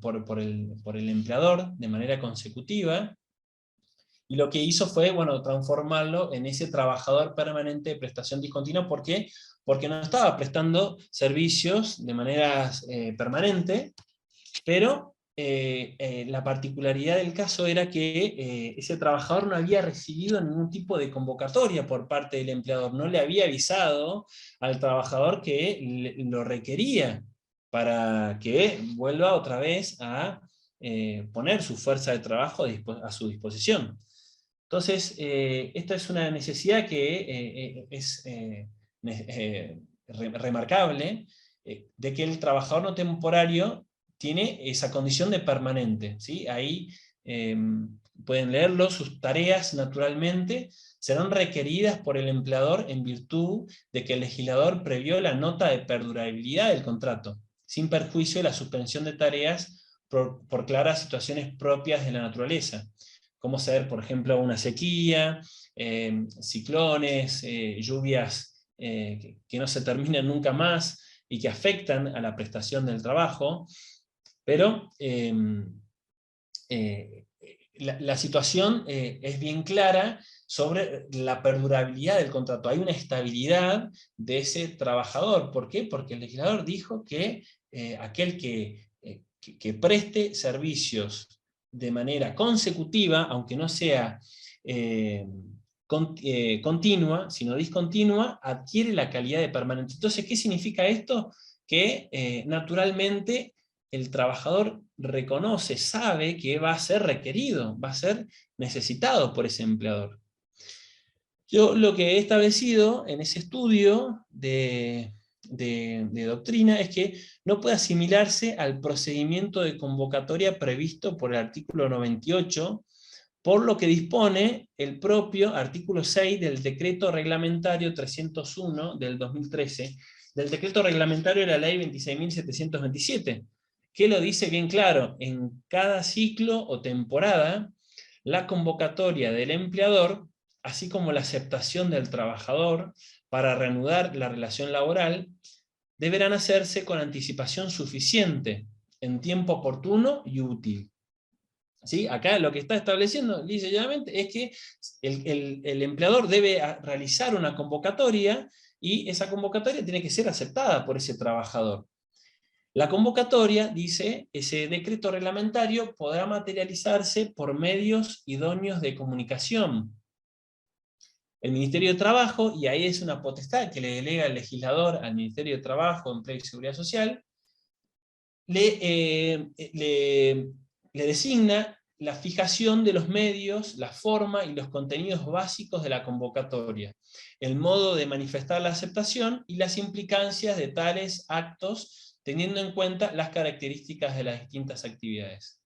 por el empleador de manera consecutiva, y lo que hizo fue, bueno, transformarlo en ese trabajador permanente de prestación discontinua. ¿Por qué? Porque no estaba prestando servicios de manera permanente, pero la particularidad del caso era que ese trabajador no había recibido ningún tipo de convocatoria por parte del empleador, no le había avisado al trabajador que lo requería para que vuelva otra vez a poner su fuerza de trabajo a su disposición. Entonces, esta es una necesidad que es remarcable, de que el trabajador no temporario tiene esa condición de permanente, ¿sí? Ahí pueden leerlo, sus tareas naturalmente serán requeridas por el empleador en virtud de que el legislador previó la nota de perdurabilidad del contrato, sin perjuicio de la suspensión de tareas por claras situaciones propias de la naturaleza, como ser, por ejemplo, una sequía, ciclones, lluvias que no se terminan nunca más y que afectan a la prestación del trabajo, pero la situación es bien clara sobre la perdurabilidad del contrato. Hay una estabilidad de ese trabajador. ¿Por qué? Porque el legislador dijo que aquel que preste servicios de manera consecutiva, aunque no sea continua, sino discontinua, adquiere la calidad de permanente. Entonces, ¿qué significa esto? Que naturalmente el trabajador reconoce, sabe que va a ser requerido, va a ser necesitado por ese empleador. Yo lo que he establecido en ese estudio de doctrina es que no puede asimilarse al procedimiento de convocatoria previsto por el artículo 98, por lo que dispone el propio artículo 6 del decreto reglamentario 301 del 2013, del decreto reglamentario de la ley 26.727, que lo dice bien claro: en cada ciclo o temporada, la convocatoria del empleador, así como la aceptación del trabajador para reanudar la relación laboral, deberán hacerse con anticipación suficiente, en tiempo oportuno y útil. ¿Sí? Acá lo que está estableciendo lisa y llanamente es que el empleador debe realizar una convocatoria, y esa convocatoria tiene que ser aceptada por ese trabajador. La convocatoria, dice, ese decreto reglamentario podrá materializarse por medios idóneos de comunicación. El Ministerio de Trabajo, y ahí es una potestad que le delega el legislador al Ministerio de Trabajo, Empleo y Seguridad Social, le designa la fijación de los medios, la forma y los contenidos básicos de la convocatoria, el modo de manifestar la aceptación y las implicancias de tales actos, teniendo en cuenta las características de las distintas actividades.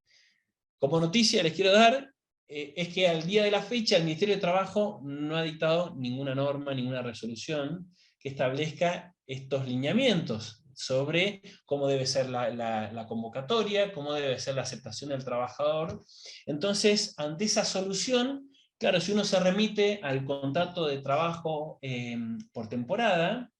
Como noticia les quiero dar es que al día de la fecha el Ministerio de Trabajo no ha dictado ninguna norma, ninguna resolución que establezca estos lineamientos sobre cómo debe ser la convocatoria, cómo debe ser la aceptación del trabajador. Entonces, ante esa solución, claro, si uno se remite al contrato de trabajo por temporada,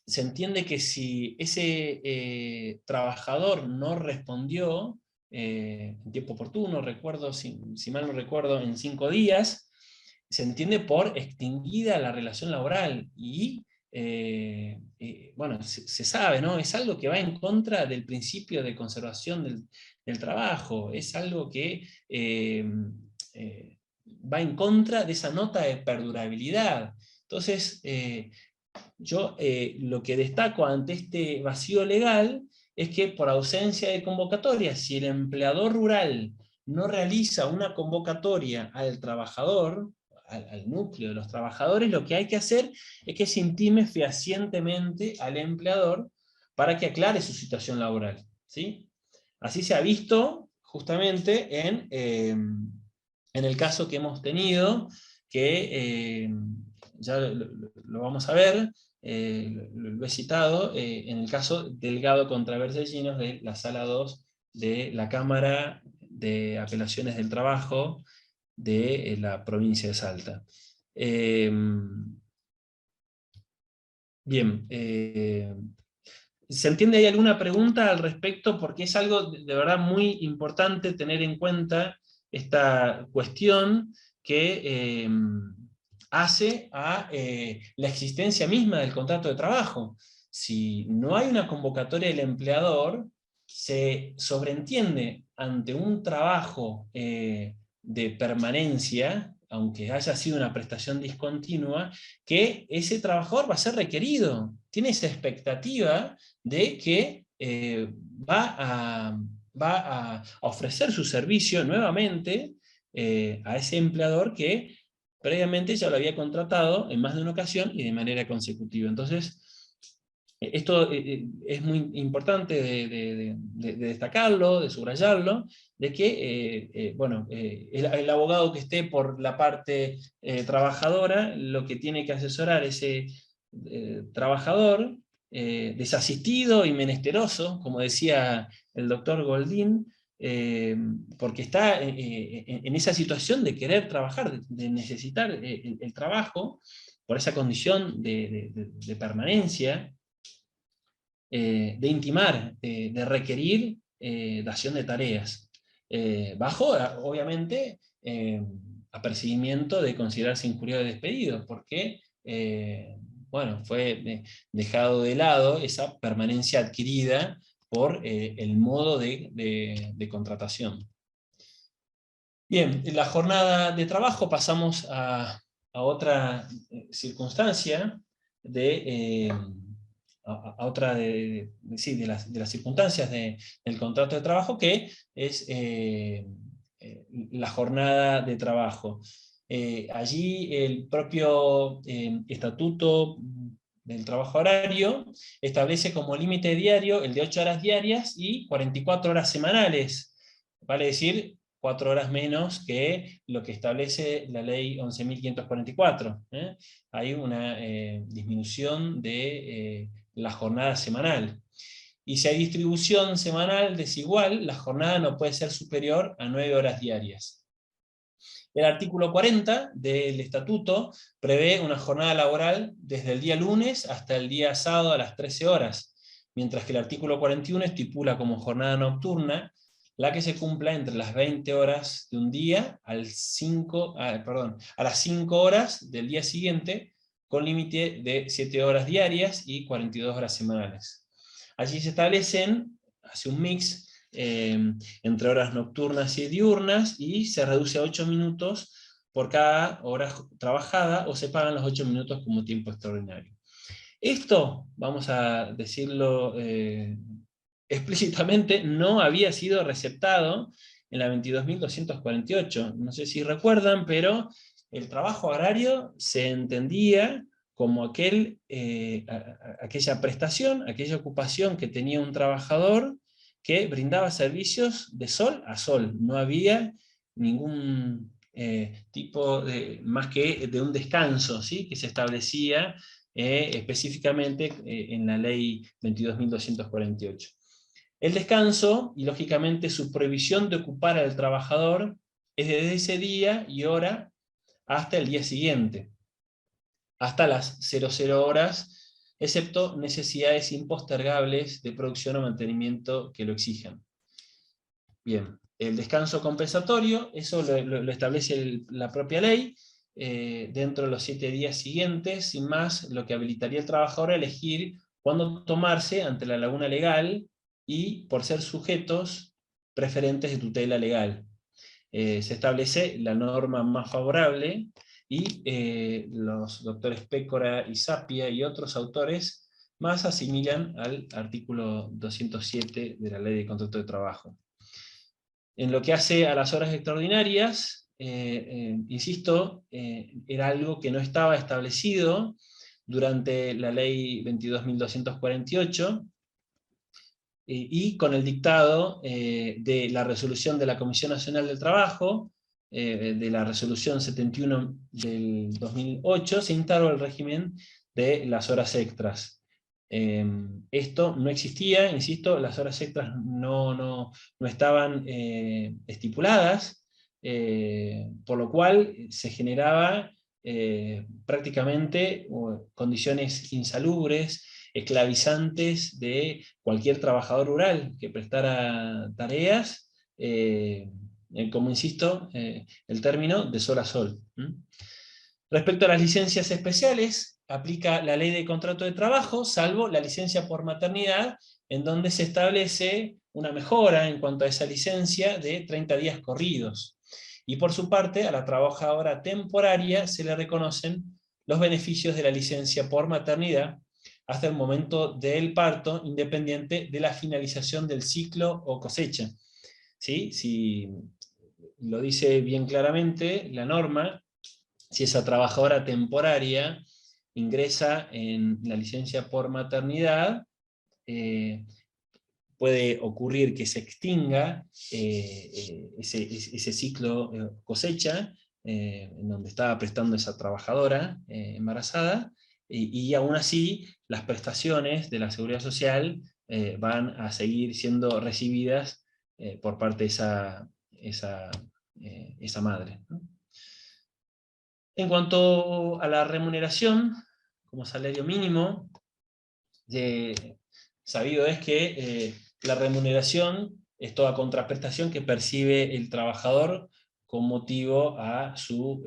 se entiende que si ese trabajador no respondió en tiempo oportuno, recuerdo, si mal no recuerdo, en 5 días, se entiende por extinguida la relación laboral y bueno, se sabe, ¿no? Es algo que va en contra del principio de conservación del trabajo, es algo que va en contra de esa nota de perdurabilidad. Entonces, yo lo que destaco ante este vacío legal es que por ausencia de convocatoria, si el empleador rural no realiza una convocatoria al trabajador, al núcleo de los trabajadores, lo que hay que hacer es que se intime fehacientemente al empleador para que aclare su situación laboral, ¿sí? Así se ha visto justamente en el caso que hemos tenido, que ya lo vamos a ver, lo he citado, en el caso Delgado contra Berzellinos de la Sala 2 de la Cámara de Apelaciones del Trabajo de la provincia de Salta. Bien, ¿se entiende? ¿Hay alguna pregunta al respecto? Porque es algo de verdad muy importante tener en cuenta esta cuestión que hace a la existencia misma del contrato de trabajo. Si no hay una convocatoria del empleador, se sobreentiende ante un trabajo de permanencia, aunque haya sido una prestación discontinua, que ese trabajador va a ser requerido. Tiene esa expectativa de que va a ofrecer su servicio nuevamente a ese empleador que previamente ya lo había contratado en más de una ocasión y de manera consecutiva. Entonces, esto es muy importante de destacarlo, de subrayarlo, de que bueno, el abogado que esté por la parte trabajadora, lo que tiene que asesorar a ese trabajador desasistido y menesteroso, como decía el doctor Goldín, porque está en esa situación de querer trabajar, de necesitar el trabajo, por esa condición de permanencia, de intimar, de requerir dación de tareas, bajo, obviamente, apercibimiento de considerarse injuriado y despedido, porque bueno, fue dejado de lado esa permanencia adquirida por el modo de contratación. Bien, en la jornada de trabajo pasamos a otra circunstancia a otra sí, de las circunstancias del contrato de trabajo, que es la jornada de trabajo. Allí el propio estatuto del trabajo horario establece como límite diario el de 8 horas diarias y 44 horas semanales, vale decir 4 horas menos que lo que establece la ley 11.544. Hay una disminución de la jornada semanal. Y si hay distribución semanal desigual, la jornada no puede ser superior a 9 horas diarias. El artículo 40 del estatuto prevé una jornada laboral desde el día lunes hasta el día sábado a las 13 horas, mientras que el artículo 41 estipula como jornada nocturna la que se cumpla entre las 20 horas de un día a las 5 horas del día siguiente, con límite de 7 horas diarias y 42 horas semanales. Allí se establecen, hace un mix, entre horas nocturnas y diurnas, y se reduce a 8 minutos por cada hora trabajada, o se pagan los 8 minutos como tiempo extraordinario. Esto, vamos a decirlo explícitamente, no había sido receptado en la 22.248. No sé si recuerdan, pero el trabajo agrario se entendía como aquella prestación, aquella ocupación que tenía un trabajador que brindaba servicios de sol a sol. No había ningún tipo más que de un descanso, ¿sí?, que se establecía específicamente en la ley 22.248. El descanso, y lógicamente su prohibición de ocupar al trabajador, es desde ese día y hora hasta el día siguiente, hasta las 00 horas excepto necesidades impostergables de producción o mantenimiento que lo exijan. Bien, el descanso compensatorio, eso lo establece la propia ley, dentro de los 7 días siguientes, sin más, lo que habilitaría al trabajador a elegir cuándo tomarse ante la laguna legal y por ser sujetos preferentes de tutela legal. Se establece la norma más favorable y los doctores Pécora y Sapia y otros autores más asimilan al artículo 207 de la Ley de Contrato de Trabajo. En lo que hace a las horas extraordinarias, insisto, era algo que no estaba establecido durante la Ley 22.248, y con el dictado de la resolución de la Comisión Nacional del Trabajo, de la resolución 71 del 2008, se instauró el régimen de las horas extras. Esto no existía, insisto, las horas extras no estaban estipuladas, por lo cual se generaba prácticamente condiciones insalubres, esclavizantes de cualquier trabajador rural que prestara tareas, como insisto, el término de sol a sol. Respecto a las licencias especiales, aplica la ley de contrato de trabajo, salvo la licencia por maternidad, en donde se establece una mejora en cuanto a esa licencia de 30 días corridos. Y por su parte, a la trabajadora temporaria se le reconocen los beneficios de la licencia por maternidad hasta el momento del parto, independiente de la finalización del ciclo o cosecha. ¿Sí? Si lo dice bien claramente la norma, si esa trabajadora temporaria ingresa en la licencia por maternidad, puede ocurrir que se extinga ese ciclo cosecha, en donde estaba prestando esa trabajadora embarazada, y aún así las prestaciones de la Seguridad Social van a seguir siendo recibidas por parte de esa madre, ¿no? En cuanto a la remuneración como salario mínimo, sabido es que la remuneración es toda contraprestación que percibe el trabajador con motivo a su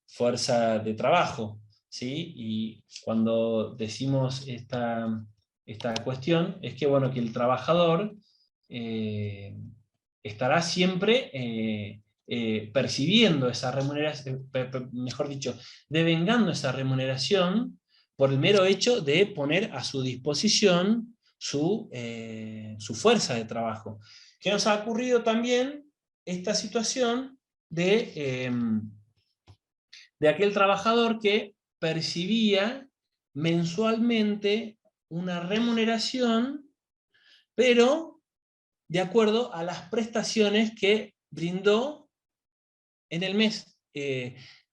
fuerza de trabajo, ¿sí? Y cuando decimos esta cuestión, es que, bueno, que el trabajador estará siempre percibiendo esa remuneración, mejor dicho, devengando esa remuneración por el mero hecho de poner a su disposición su fuerza de trabajo. Que nos ha ocurrido también esta situación de aquel trabajador que percibía mensualmente una remuneración, pero de acuerdo a las prestaciones que brindó en el mes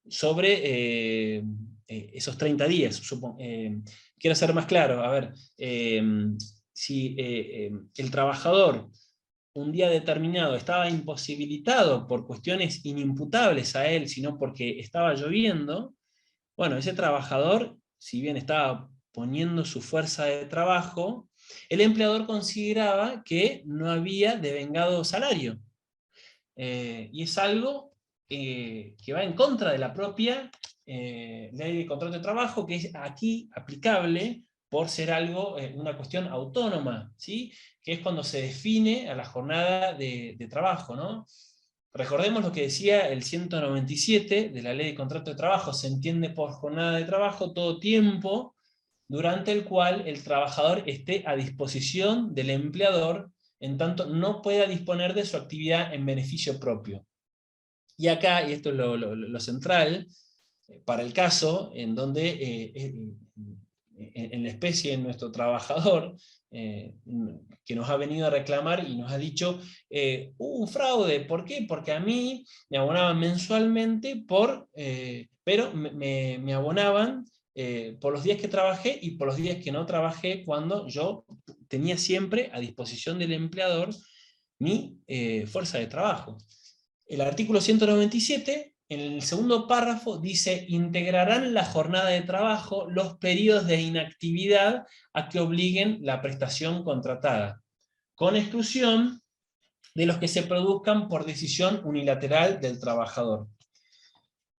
sobre esos 30 días. Quiero ser más claro, a ver, si el trabajador un día determinado estaba imposibilitado por cuestiones inimputables a él, sino porque estaba lloviendo, bueno, ese trabajador, si bien estaba poniendo su fuerza de trabajo, el empleador consideraba que no había devengado salario. Y es algo que va en contra de la propia ley de contrato de trabajo, que es aquí aplicable por ser algo, una cuestión autónoma, ¿sí? Que es cuando se define a la jornada de trabajo, ¿no? Recordemos lo que decía el 197 de la Ley de Contrato de Trabajo: se entiende por jornada de trabajo todo tiempo durante el cual el trabajador esté a disposición del empleador, en tanto no pueda disponer de su actividad en beneficio propio. Y acá, y esto es lo central, para el caso en donde en la especie, en nuestro trabajador, que nos ha venido a reclamar y nos ha dicho, hubo un fraude. ¿Por qué? Porque a mí me abonaban mensualmente, pero me abonaban por los días que trabajé y por los días que no trabajé, cuando yo tenía siempre a disposición del empleador mi fuerza de trabajo. El artículo 197 en el segundo párrafo dice, integrarán la jornada de trabajo los periodos de inactividad a que obliguen la prestación contratada, con exclusión de los que se produzcan por decisión unilateral del trabajador.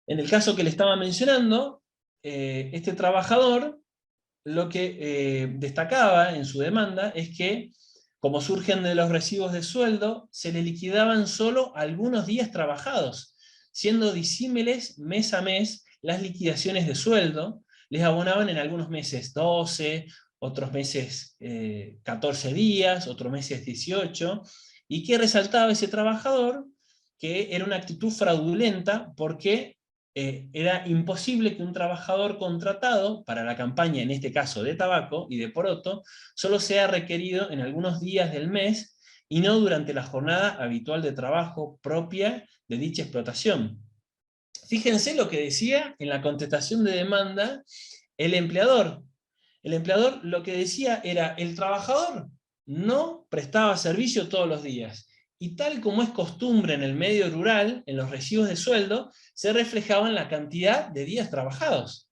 En el caso que le estaba mencionando, este trabajador lo que destacaba en su demanda es que, como surgen de los recibos de sueldo, se le liquidaban solo algunos días trabajados, siendo disímiles mes a mes las liquidaciones de sueldo. Les abonaban en algunos meses 12, otros meses 14 días, otros meses 18, y que resaltaba ese trabajador que era una actitud fraudulenta porque era imposible que un trabajador contratado para la campaña, en este caso de tabaco y de poroto, solo sea requerido en algunos días del mes y no durante la jornada habitual de trabajo propia de dicha explotación. Fíjense lo que decía en la contestación de demanda el empleador. El empleador lo que decía era, el trabajador no prestaba servicio todos los días. Y tal como es costumbre en el medio rural, en los recibos de sueldo, se reflejaba en la cantidad de días trabajados.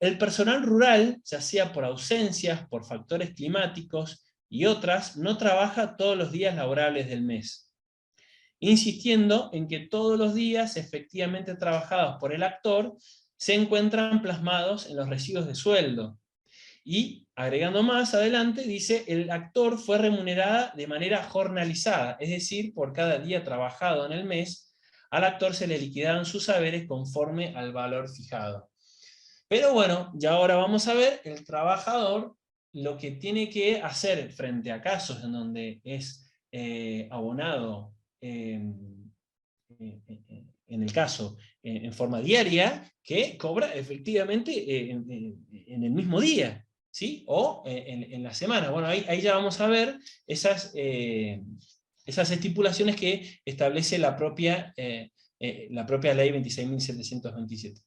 El personal rural, ya sea por ausencias, por factores climáticos y otras, no trabaja todos los días laborables del mes, insistiendo en que todos los días efectivamente trabajados por el actor se encuentran plasmados en los recibos de sueldo. Y agregando más adelante, dice, el actor fue remunerada de manera jornalizada, es decir, por cada día trabajado en el mes, al actor se le liquidaban sus saberes conforme al valor fijado. Pero bueno, ya ahora vamos a ver el trabajador lo que tiene que hacer frente a casos en donde es abonado, en el caso en forma diaria, que cobra efectivamente en el mismo día, ¿sí? O en la semana. Bueno, ahí ya vamos a ver esas estipulaciones que establece la propia ley 26.727.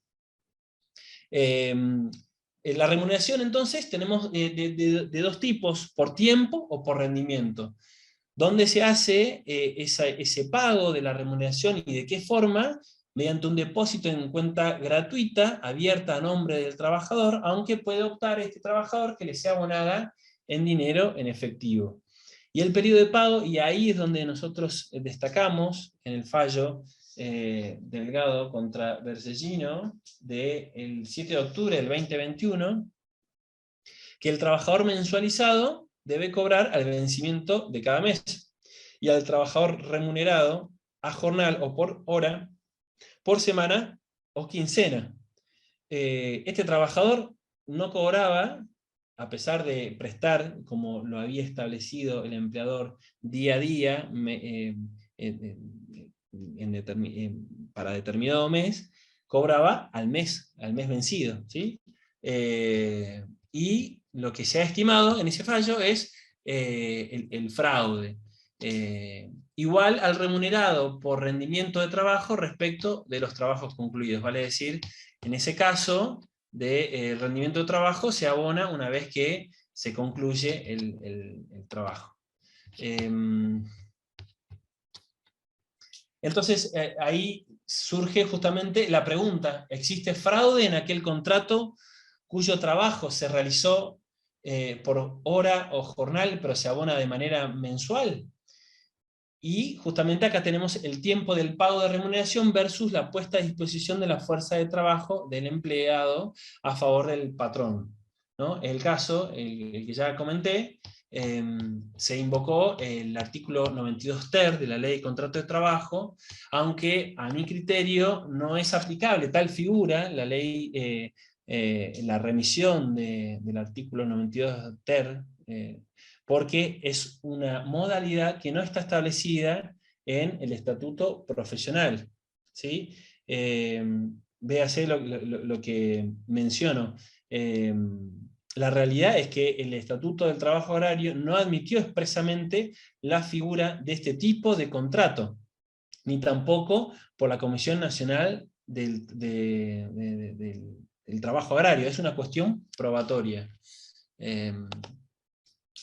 La remuneración entonces tenemos de dos tipos, por tiempo o por rendimiento. ¿Dónde se hace ese pago de la remuneración y de qué forma? Mediante un depósito en cuenta gratuita, abierta a nombre del trabajador, aunque puede optar este trabajador que le sea abonada en dinero en efectivo. Y el periodo de pago, y ahí es donde nosotros destacamos en el fallo Delgado contra Bercellino del 7 de octubre del 2021, que el trabajador mensualizado debe cobrar al vencimiento de cada mes, y al trabajador remunerado a jornal o por hora, por semana o quincena. Este trabajador no cobraba, a pesar de prestar, como lo había establecido el empleador, día a día, para determinado mes, cobraba al mes vencido, ¿sí? Y lo que se ha estimado en ese fallo es el fraude. Igual al remunerado por rendimiento de trabajo respecto de los trabajos concluidos. Vale decir, en ese caso de rendimiento de trabajo se abona una vez que se concluye el trabajo. Entonces ahí surge justamente la pregunta, ¿existe fraude en aquel contrato cuyo trabajo se realizó por hora o jornal, pero se abona de manera mensual? Y justamente acá tenemos el tiempo del pago de remuneración versus la puesta a disposición de la fuerza de trabajo del empleado a favor del patrón, ¿no? El caso, el que ya comenté, se invocó el artículo 92 ter de la Ley de Contrato de Trabajo, aunque a mi criterio no es aplicable tal figura, la ley, la remisión del artículo 92 ter, porque es una modalidad que no está establecida en el estatuto profesional, ¿sí? Véase lo que menciono. La realidad es que el Estatuto del Trabajo Agrario no admitió expresamente la figura de este tipo de contrato, ni tampoco por la Comisión Nacional del Trabajo Agrario. Es una cuestión probatoria.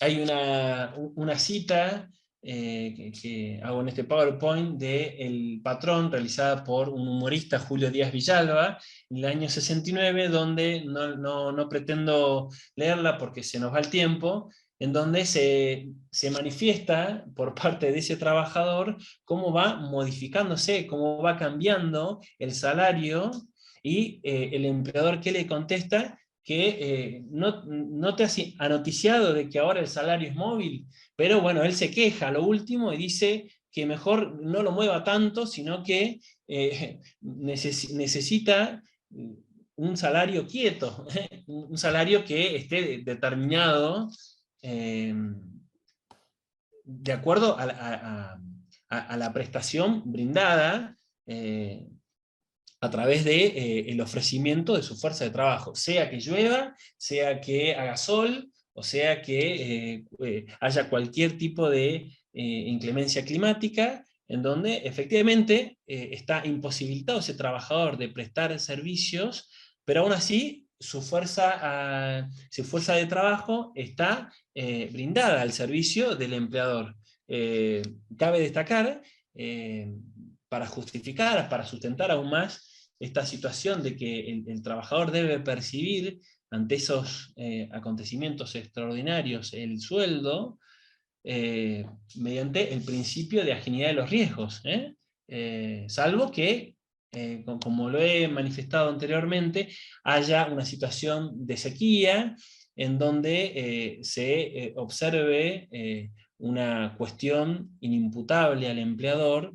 Hay una cita que hago en este PowerPoint de El patrón, realizada por un humorista, Julio Díaz Villalba, en el año 69, donde no pretendo leerla porque se nos va el tiempo, en donde se manifiesta por parte de ese trabajador cómo va modificándose, cómo va cambiando el salario, y el empleador que le contesta que no te has anoticiado de que ahora el salario es móvil, pero bueno, él se queja a lo último y dice que mejor no lo mueva tanto, sino que necesita un salario quieto, un salario que esté determinado de acuerdo a la prestación brindada a través de, el ofrecimiento de su fuerza de trabajo, sea que llueva, sea que haga sol, o sea que haya cualquier tipo de inclemencia climática, en donde efectivamente está imposibilitado ese trabajador de prestar servicios, pero aún así su fuerza de trabajo está brindada al servicio del empleador. Cabe destacar, para justificar, para sustentar aún más esta situación de que el trabajador debe percibir ante esos acontecimientos extraordinarios el sueldo, mediante el principio de ajenidad de los riesgos, salvo que, como lo he manifestado anteriormente, haya una situación de sequía en donde se observe una cuestión inimputable al empleador,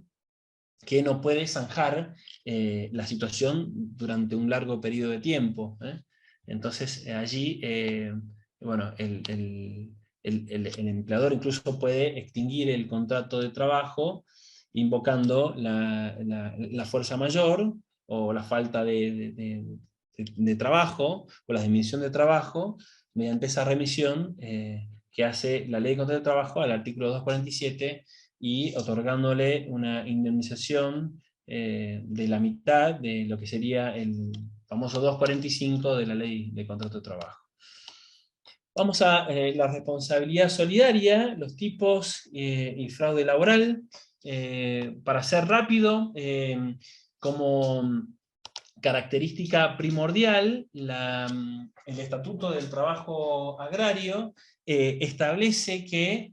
que no puede zanjar la situación durante un largo periodo de tiempo. Entonces allí, bueno, el empleador incluso puede extinguir el contrato de trabajo invocando la fuerza mayor, o la falta de trabajo, o la disminución de trabajo, mediante esa remisión que hace la Ley de Contrato de Trabajo al artículo 247, y otorgándole una indemnización de la mitad de lo que sería el famoso 245 de la Ley de Contrato de Trabajo. Vamos a la responsabilidad solidaria, los tipos y fraude laboral. Para ser rápido, como característica primordial, el Estatuto del Trabajo Agrario establece que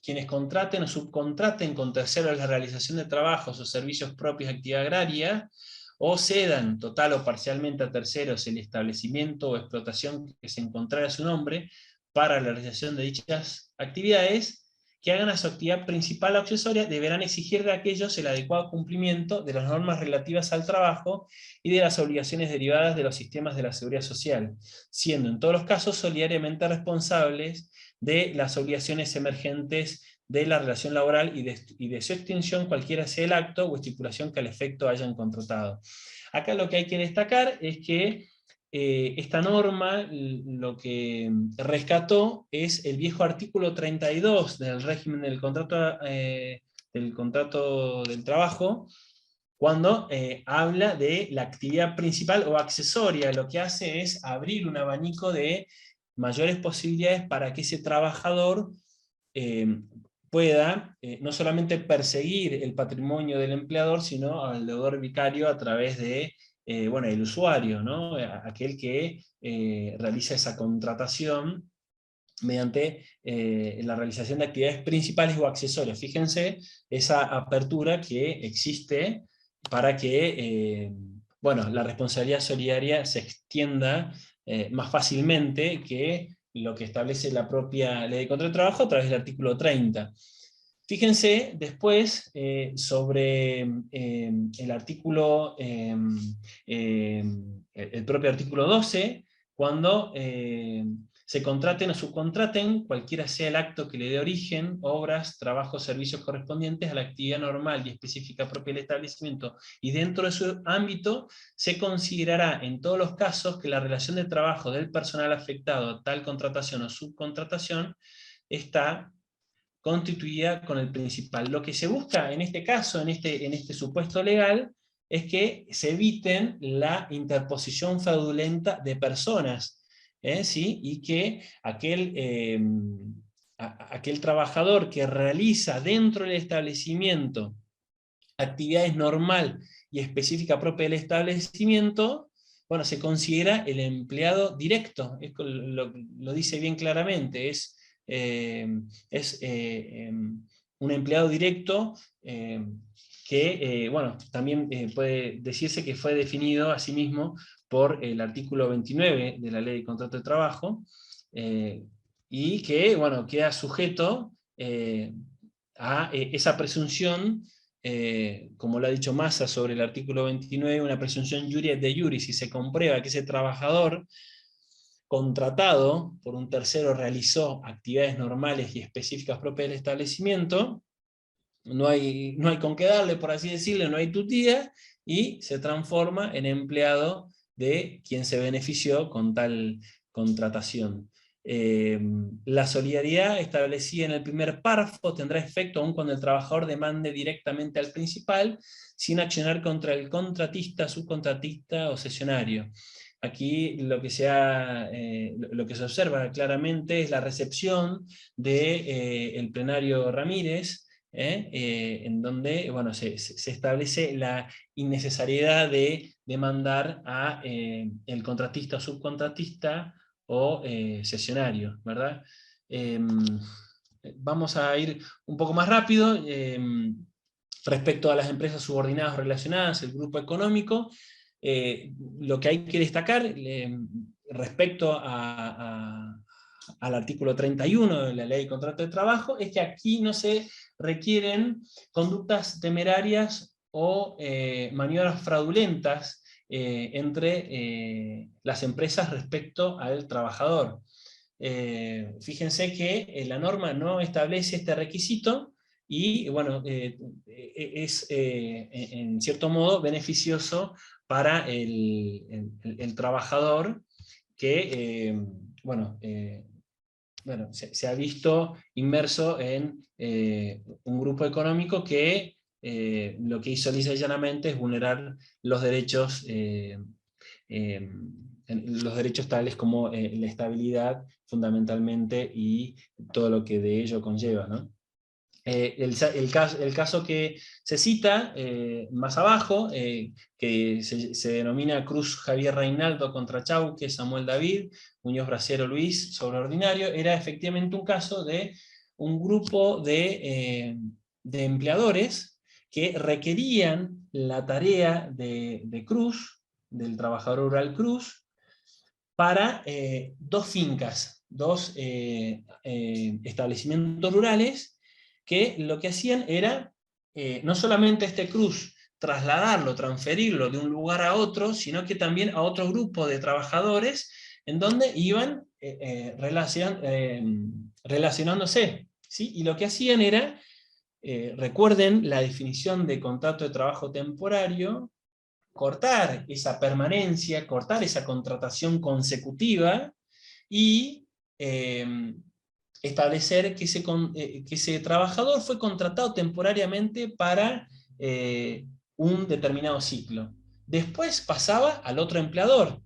quienes contraten o subcontraten con terceros la realización de trabajos o servicios propios de actividad agraria, o cedan total o parcialmente a terceros el establecimiento o explotación que se encontrara a su nombre para la realización de dichas actividades, que hagan a su actividad principal o accesoria, deberán exigir de aquellos el adecuado cumplimiento de las normas relativas al trabajo y de las obligaciones derivadas de los sistemas de la seguridad social, siendo en todos los casos solidariamente responsables de las obligaciones emergentes de la relación laboral y de su extinción, cualquiera sea el acto o estipulación que al efecto hayan contratado. Acá lo que hay que destacar es que esta norma lo que rescató es el viejo artículo 32 del régimen del contrato del trabajo, cuando habla de la actividad principal o accesoria. Lo que hace es abrir un abanico de mayores posibilidades para que ese trabajador pueda no solamente perseguir el patrimonio del empleador, sino al deudor vicario a través de bueno, el usuario, ¿no? Aquel que realiza esa contratación mediante la realización de actividades principales o accesorias. Fíjense esa apertura que existe para que bueno, la responsabilidad solidaria se extienda más fácilmente que lo que establece la propia Ley de Contrato de Trabajo a través del artículo 30. Fíjense después sobre el artículo, el propio artículo 12, cuando se contraten o subcontraten, cualquiera sea el acto que le dé origen, obras, trabajos, servicios correspondientes a la actividad normal y específica propia del establecimiento, y dentro de su ámbito se considerará en todos los casos que la relación de trabajo del personal afectado a tal contratación o subcontratación está constituida con el principal. Lo que se busca en este caso, en este supuesto legal, es que se eviten la interposición fraudulenta de personas, ¿sí? Y que aquel aquel trabajador que realiza dentro del establecimiento actividades normal y específica propia del establecimiento, bueno, se considera el empleado directo, lo dice bien claramente, un empleado directo que, bueno, también puede decirse que fue definido asimismo por el artículo 29 de la Ley de Contrato de Trabajo, y que, bueno, queda sujeto a esa presunción, como lo ha dicho Massa sobre el artículo 29, una presunción iuris de iuris. Si se comprueba que ese trabajador contratado por un tercero realizó actividades normales y específicas propias del establecimiento, no hay con qué darle, por así decirlo, no hay tutía, y se transforma en empleado de quien se benefició con tal contratación. La solidaridad establecida en el primer párrafo tendrá efecto aun cuando el trabajador demande directamente al principal, sin accionar contra el contratista, subcontratista o cesionario. Aquí lo que se observa claramente es la recepción del plenario Ramírez, en donde, bueno, se establece la innecesariedad de demandar a el contratista o subcontratista o cesionario, ¿verdad? Vamos a ir un poco más rápido. Respecto a las empresas subordinadas o relacionadas, el grupo económico, lo que hay que destacar respecto al artículo 31 de la Ley de Contrato de Trabajo es que aquí no se requieren conductas temerarias o maniobras fraudulentas entre las empresas respecto al trabajador. Fíjense que la norma no establece este requisito y, bueno, es en cierto modo beneficioso para el trabajador que, bueno, se ha visto inmerso en un grupo económico que lo que hizo lisa y llanamente es vulnerar los derechos, los derechos tales como la estabilidad fundamentalmente y todo lo que de ello conlleva, ¿no? El caso que se cita más abajo, que se denomina Cruz Javier Reinaldo contra Chauque, Samuel David, Muñoz Bracero Luis, sobre ordinario, era efectivamente un caso de un grupo de empleadores que requerían la tarea de Cruz, del trabajador rural Cruz, para dos fincas, dos establecimientos rurales, que lo que hacían era, no solamente este Cruz, trasladarlo, transferirlo de un lugar a otro, sino que también a otro grupo de trabajadores, en donde iban relacionándose, ¿sí? Y lo que hacían era, recuerden la definición de contrato de trabajo temporario, cortar esa permanencia, cortar esa contratación consecutiva y establecer que ese trabajador fue contratado temporariamente para un determinado ciclo. Después pasaba al otro empleador,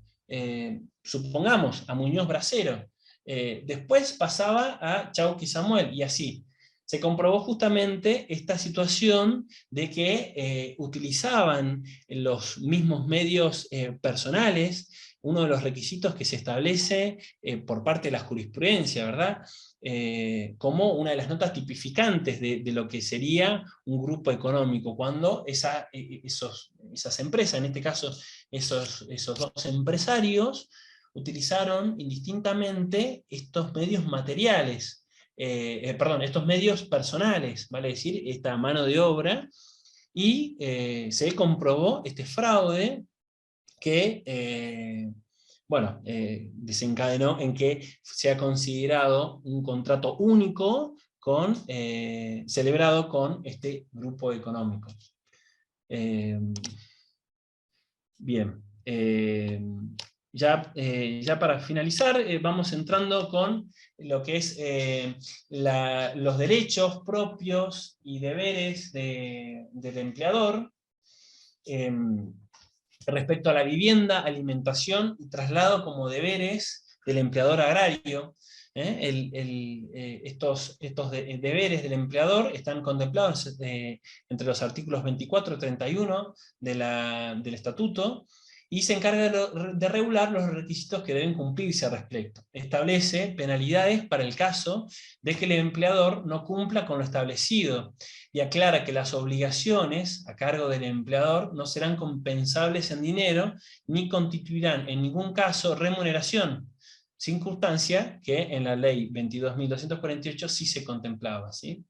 supongamos a Muñoz Bracero, después pasaba a Chauqui Samuel, y así. Se comprobó justamente esta situación de que utilizaban los mismos medios personales, uno de los requisitos que se establece por parte de la jurisprudencia, ¿verdad? Como una de las notas tipificantes de lo que sería un grupo económico, cuando esas empresas, en este caso esos dos empresarios, utilizaron indistintamente estos medios materiales, estos medios personales, vale decir, esta mano de obra, y se comprobó este fraude que, bueno, desencadenó en que sea considerado un contrato único celebrado con este grupo económico. Bien. Ya para finalizar, vamos entrando con lo que es los derechos propios y deberes del empleador respecto a la vivienda, alimentación y traslado como deberes del empleador agrario. Estos deberes del empleador están contemplados entre los artículos 24 y 31 del Estatuto, y se encarga de regular los requisitos que deben cumplirse al respecto. Establece penalidades para el caso de que el empleador no cumpla con lo establecido, y aclara que las obligaciones a cargo del empleador no serán compensables en dinero, ni constituirán en ningún caso remuneración, circunstancia que en la ley 22.248 sí se contemplaba, ¿sí?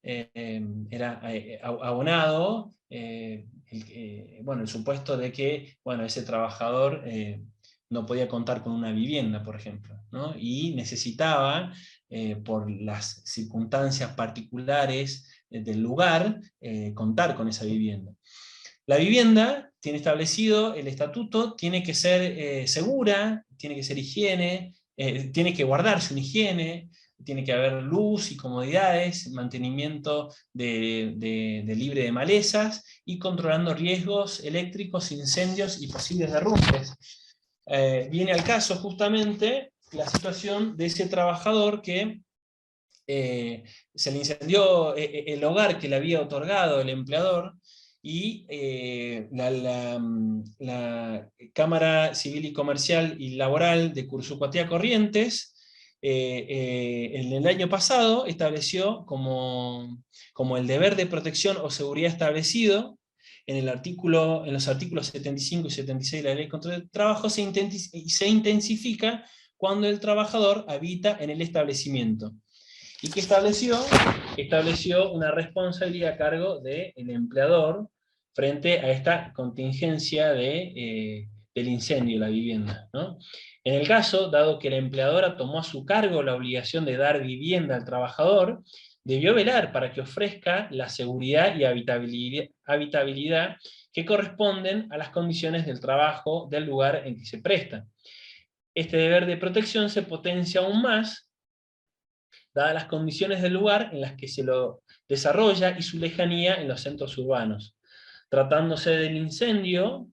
Era abonado el supuesto de que ese trabajador no podía contar con una vivienda, por ejemplo, ¿no? Y necesitaba, por las circunstancias particulares del lugar, contar con esa vivienda. La vivienda, tiene establecido el estatuto, tiene que ser segura, tiene que ser higiene, tiene que guardarse una higiene, tiene que haber luz y comodidades, mantenimiento de libre de malezas, y controlando riesgos eléctricos, incendios y posibles derrumbes. Viene al caso justamente la situación de ese trabajador que se le incendió el hogar que le había otorgado el empleador, y la Cámara Civil y Comercial y Laboral de Cursucoatía Corrientes, en el año pasado, estableció como el deber de protección o seguridad establecido en los artículos 75 y 76 de la Ley contra el Trabajo, se intensifica cuando el trabajador habita en el establecimiento. ¿Y qué estableció? Estableció una responsabilidad a cargo del empleador frente a esta contingencia del incendio de la vivienda, ¿no? En el caso, dado que la empleadora tomó a su cargo la obligación de dar vivienda al trabajador, debió velar para que ofrezca la seguridad y habitabilidad que corresponden a las condiciones del trabajo del lugar en que se presta. Este deber de protección se potencia aún más dadas las condiciones del lugar en las que se lo desarrolla y su lejanía en los centros urbanos. Tratándose del incendio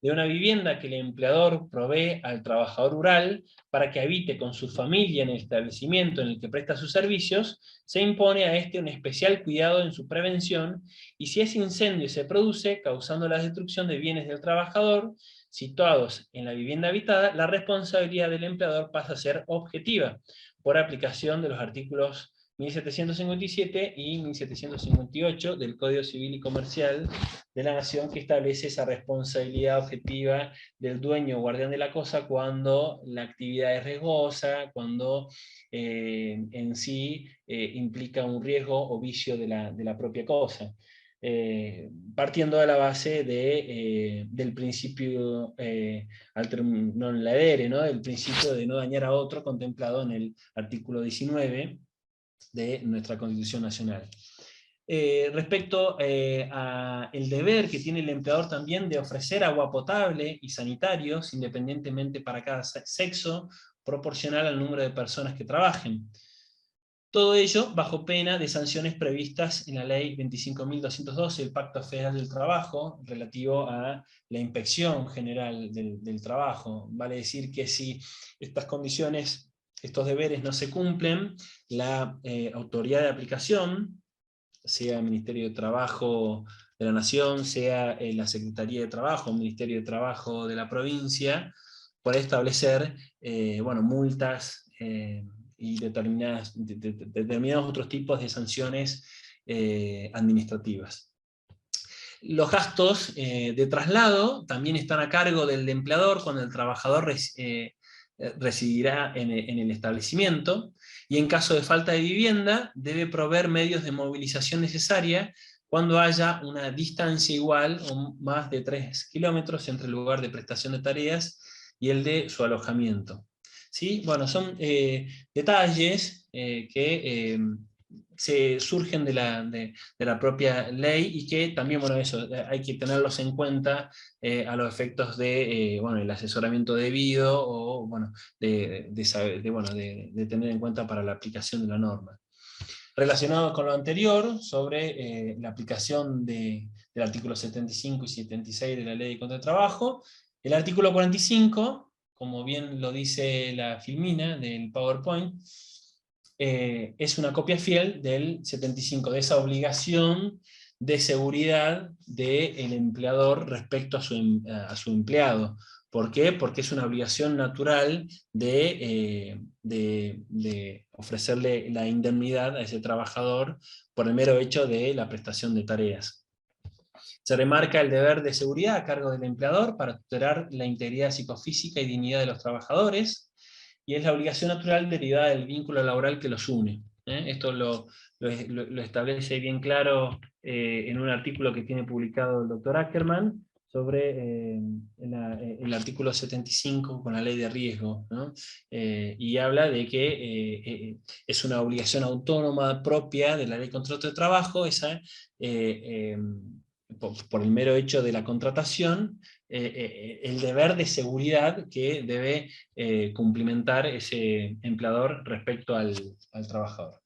de una vivienda que el empleador provee al trabajador rural para que habite con su familia en el establecimiento en el que presta sus servicios, se impone a este un especial cuidado en su prevención, y si ese incendio se produce causando la destrucción de bienes del trabajador situados en la vivienda habitada, la responsabilidad del empleador pasa a ser objetiva, por aplicación de los artículos 1757 y 1758 del Código Civil y Comercial de la Nación, que establece esa responsabilidad objetiva del dueño o guardián de la cosa cuando la actividad es riesgosa, cuando en sí implica un riesgo o vicio de la propia cosa. Partiendo de la base del principio alternum non ladere, ¿no? El principio de no dañar a otro, contemplado en el artículo 19 de nuestra Constitución Nacional. Respecto al deber que tiene el empleador también de ofrecer agua potable y sanitarios, independientemente para cada sexo, proporcional al número de personas que trabajen. Todo ello bajo pena de sanciones previstas en la Ley 25.212, el Pacto Federal del Trabajo, relativo a la inspección general del trabajo. Vale decir que si estas condiciones, estos deberes no se cumplen, la autoridad de aplicación, sea el Ministerio de Trabajo de la Nación, sea la Secretaría de Trabajo, el Ministerio de Trabajo de la provincia, puede establecer multas y determinados otros tipos de sanciones administrativas. Los gastos de traslado también están a cargo del empleador cuando el trabajador residirá en el establecimiento, y en caso de falta de vivienda debe proveer medios de movilización necesaria cuando haya una distancia igual o más de 3 kilómetros entre el lugar de prestación de tareas y el de su alojamiento. ¿Sí? Bueno, son detalles que se surgen de la propia ley, y que también, hay que tenerlos en cuenta a los efectos de el asesoramiento debido, o de tener en cuenta para la aplicación de la norma. Relacionado con lo anterior, sobre la aplicación del artículo 75 y 76 de la Ley contra el Trabajo, el artículo 45 como bien lo dice la filmina del PowerPoint, es una copia fiel del 75, de esa obligación de seguridad del empleador respecto a su empleado. ¿Por qué? Porque es una obligación natural de ofrecerle la indemnidad a ese trabajador por el mero hecho de la prestación de tareas. Se remarca el deber de seguridad a cargo del empleador para tutelar la integridad psicofísica y dignidad de los trabajadores, y es la obligación natural derivada del vínculo laboral que los une. Esto lo establece bien claro en un artículo que tiene publicado el doctor Ackerman sobre el artículo 75 con la ley de riesgo, ¿no? Y habla de que es una obligación autónoma propia de la ley de contrato de trabajo, esa, por el mero hecho de la contratación, el deber de seguridad que debe cumplimentar ese empleador respecto al trabajador.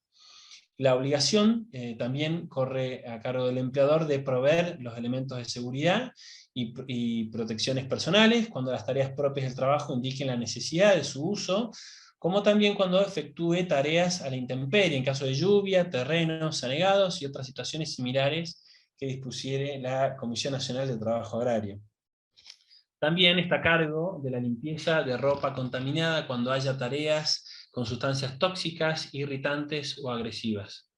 La obligación también corre a cargo del empleador de proveer los elementos de seguridad y protecciones personales cuando las tareas propias del trabajo indiquen la necesidad de su uso, como también cuando efectúe tareas a la intemperie, en caso de lluvia, terrenos anegados y otras situaciones similares que dispusiere la Comisión Nacional de Trabajo Agrario. También está a cargo de la limpieza de ropa contaminada cuando haya tareas con sustancias tóxicas, irritantes o agresivas.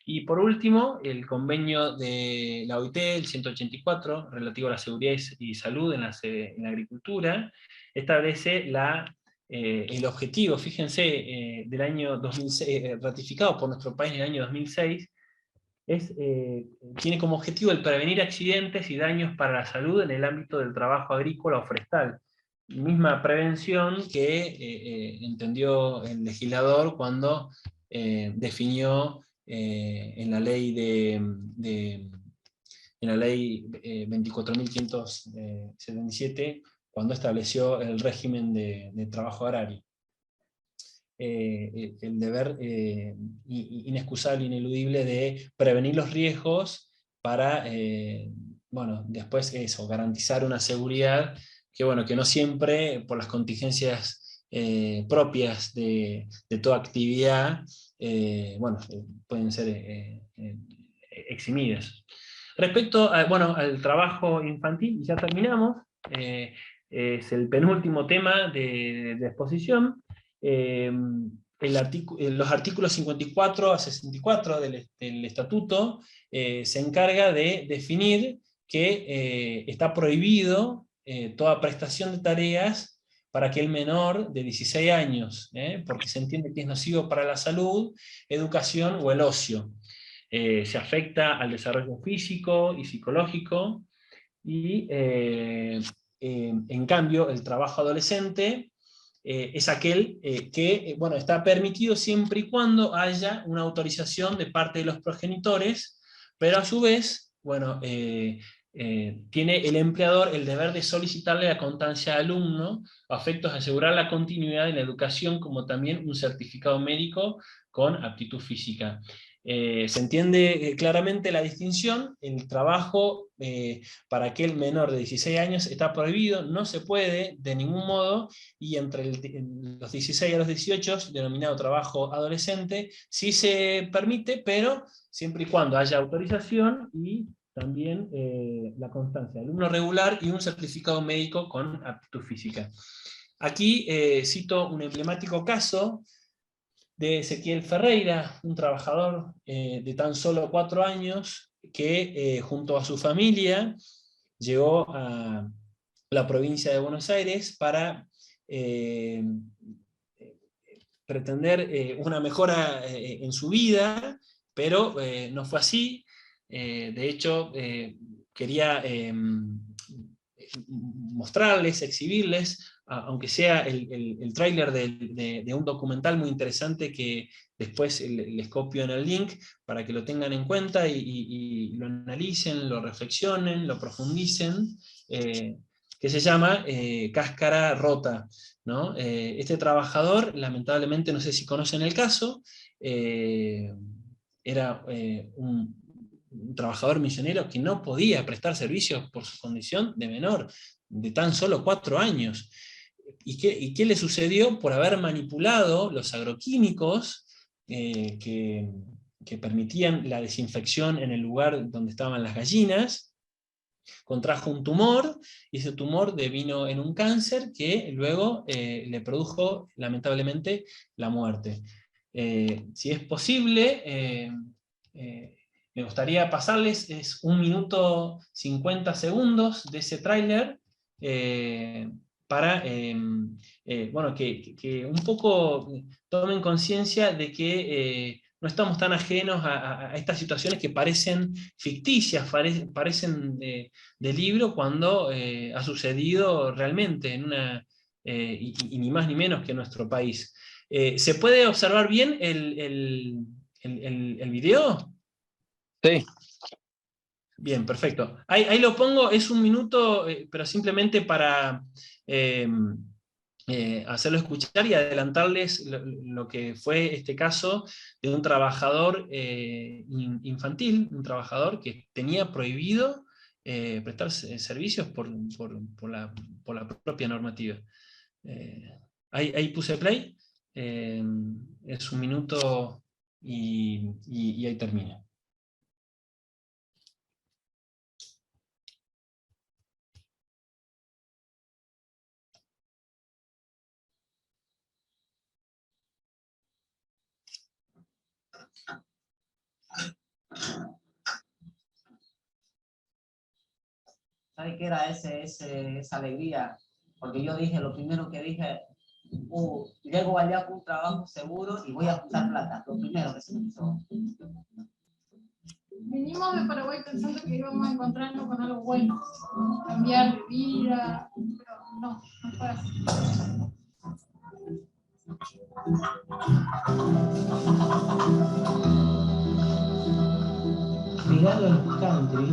Y por último, el convenio de la OIT, el 184, relativo a la seguridad y salud en la agricultura, establece el objetivo, fíjense, del año 2006, ratificado por nuestro país en el año 2006, tiene como objetivo el prevenir accidentes y daños para la salud en el ámbito del trabajo agrícola o forestal. Misma prevención que entendió el legislador cuando definió en la ley en la ley 24.577, cuando estableció el régimen de trabajo agrario. El deber inexcusable, ineludible de prevenir los riesgos para, bueno, después eso, garantizar una seguridad que, bueno, que no siempre, por las contingencias propias de toda actividad, bueno, pueden ser eximidas. Respecto a, bueno, al trabajo infantil, ya terminamos, es el penúltimo tema de exposición. Los artículos 54 a 64 del estatuto se encarga de definir que está prohibido toda prestación de tareas para aquel menor de 16 años, porque se entiende que es nocivo para la salud, educación o el ocio. Se afecta al desarrollo físico y psicológico, y en cambio el trabajo adolescente es aquel que bueno, está permitido siempre y cuando haya una autorización de parte de los progenitores, pero a su vez, bueno, tiene el empleador el deber de solicitarle la constancia al alumno a efectos de asegurar la continuidad de la educación, como también un certificado médico con aptitud física. Se entiende claramente la distinción. El trabajo para aquel menor de 16 años está prohibido, no se puede de ningún modo, y entre los 16 a los 18, denominado trabajo adolescente, sí se permite, pero siempre y cuando haya autorización y también la constancia de alumno regular y un certificado médico con aptitud física. Aquí cito un emblemático caso de Ezequiel Ferreira, un trabajador de tan solo 4 años que junto a su familia llegó a la provincia de Buenos Aires para pretender una mejora en su vida, pero no fue así. De hecho, quería mostrarles, exhibirles, aunque sea el tráiler de un documental muy interesante que después les copio en el link para que lo tengan en cuenta y lo analicen, lo reflexionen, lo profundicen, que se llama Cáscara Rota, ¿no? Este trabajador, lamentablemente, no sé si conocen el caso, era un trabajador misionero que no podía prestar servicios por su condición de menor, de tan solo 4 años. ¿Y qué le sucedió? Por haber manipulado los agroquímicos que permitían la desinfección en el lugar donde estaban las gallinas, contrajo un tumor, y ese tumor devino en un cáncer que luego le produjo, lamentablemente, la muerte. Si es posible, me gustaría pasarles, es 1 minuto 50 segundos de ese tráiler, para bueno, que un poco tomen conciencia de que no estamos tan ajenos a estas situaciones que parecen ficticias, parecen de libro, cuando ha sucedido realmente en y ni más ni menos que en nuestro país. ¿Se puede observar bien el video? Sí. Bien, perfecto. Ahí lo pongo, es 1 minuto, pero simplemente para eh, hacerlo escuchar y adelantarles lo que fue este caso de un trabajador infantil, un trabajador que tenía prohibido prestar servicios por la propia normativa. Ahí puse play, es 1 minuto y ahí termina. ¿Sabe qué era esa alegría? Porque yo dije, lo primero que dije, llego allá con un trabajo seguro y voy a juntar plata, lo primero que se me hizo. Vinimos de Paraguay pensando que íbamos a encontrarnos con algo bueno, cambiar de vida, pero no fue así. Pegado a los country,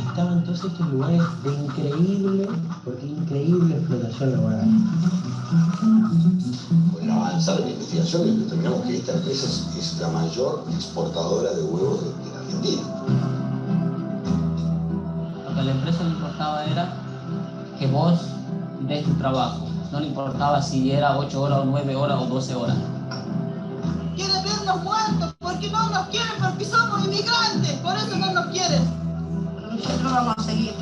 estaban todos estos lugares de increíble, porque increíble explotación laboral. Con la avanzada en la investigación determinamos que esta empresa es la mayor exportadora de huevos de la Argentina. Lo que a la empresa le importaba era que vos des tu trabajo. No le importaba si era 8 horas, o 9 horas o 12 horas. Quieren vernos muertos porque no nos quieren, porque somos inmigrantes, por eso no nos quieren. Pero nosotros vamos a seguir.